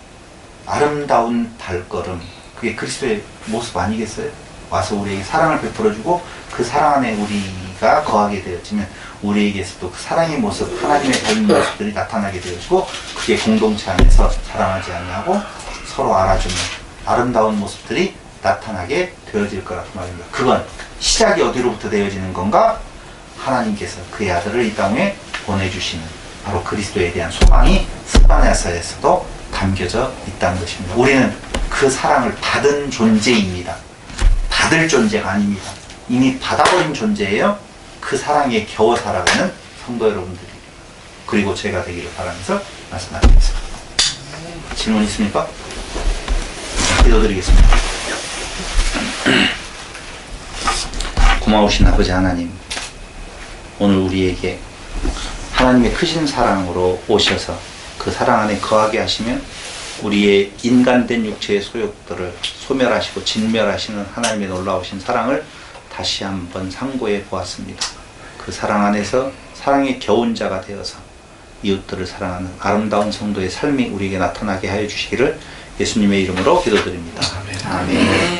[SPEAKER 1] 아름다운 발걸음, 그게 그리스도의 모습 아니겠어요? 와서 우리에게 사랑을 베풀어주고 그 사랑 안에 우리가 거하게 되어지면 우리에게서도 그 사랑의 모습, 하나님의 닮은 모습들이 나타나게 되어지고 그게 공동체 안에서 자랑하지 아니하고 서로 알아주는 아름다운 모습들이 나타나게 되어질 거라고 말입니다. 그건 시작이 어디로부터 되어지는 건가? 하나님께서 그의 아들을 이 땅에 보내주시는 바로 그리스도에 대한 소망이 스바냐서에서도 담겨져 있다는 것입니다. 우리는 그 사랑을 받은 존재입니다. 받을 존재가 아닙니다. 이미 받아버린 존재예요. 그 사랑에 겨워 살아가는 성도 여러분들이 그리고 제가 되기를 바라면서 말씀드리겠습니다. 질문 있습니까? 기도드리겠습니다. 고마우신 아버지 하나님, 오늘 우리에게 하나님의 크신 사랑으로 오셔서 그 사랑 안에 거하게 하시면 우리의 인간된 육체의 소욕들을 소멸하시고 진멸하시는 하나님의 놀라우신 사랑을 다시 한번 상고해 보았습니다. 그 사랑 안에서 사랑의 겨운 자가 되어서 이웃들을 사랑하는 아름다운 성도의 삶이 우리에게 나타나게 하여 주시기를 예수님의 이름으로 기도드립니다. 아멘.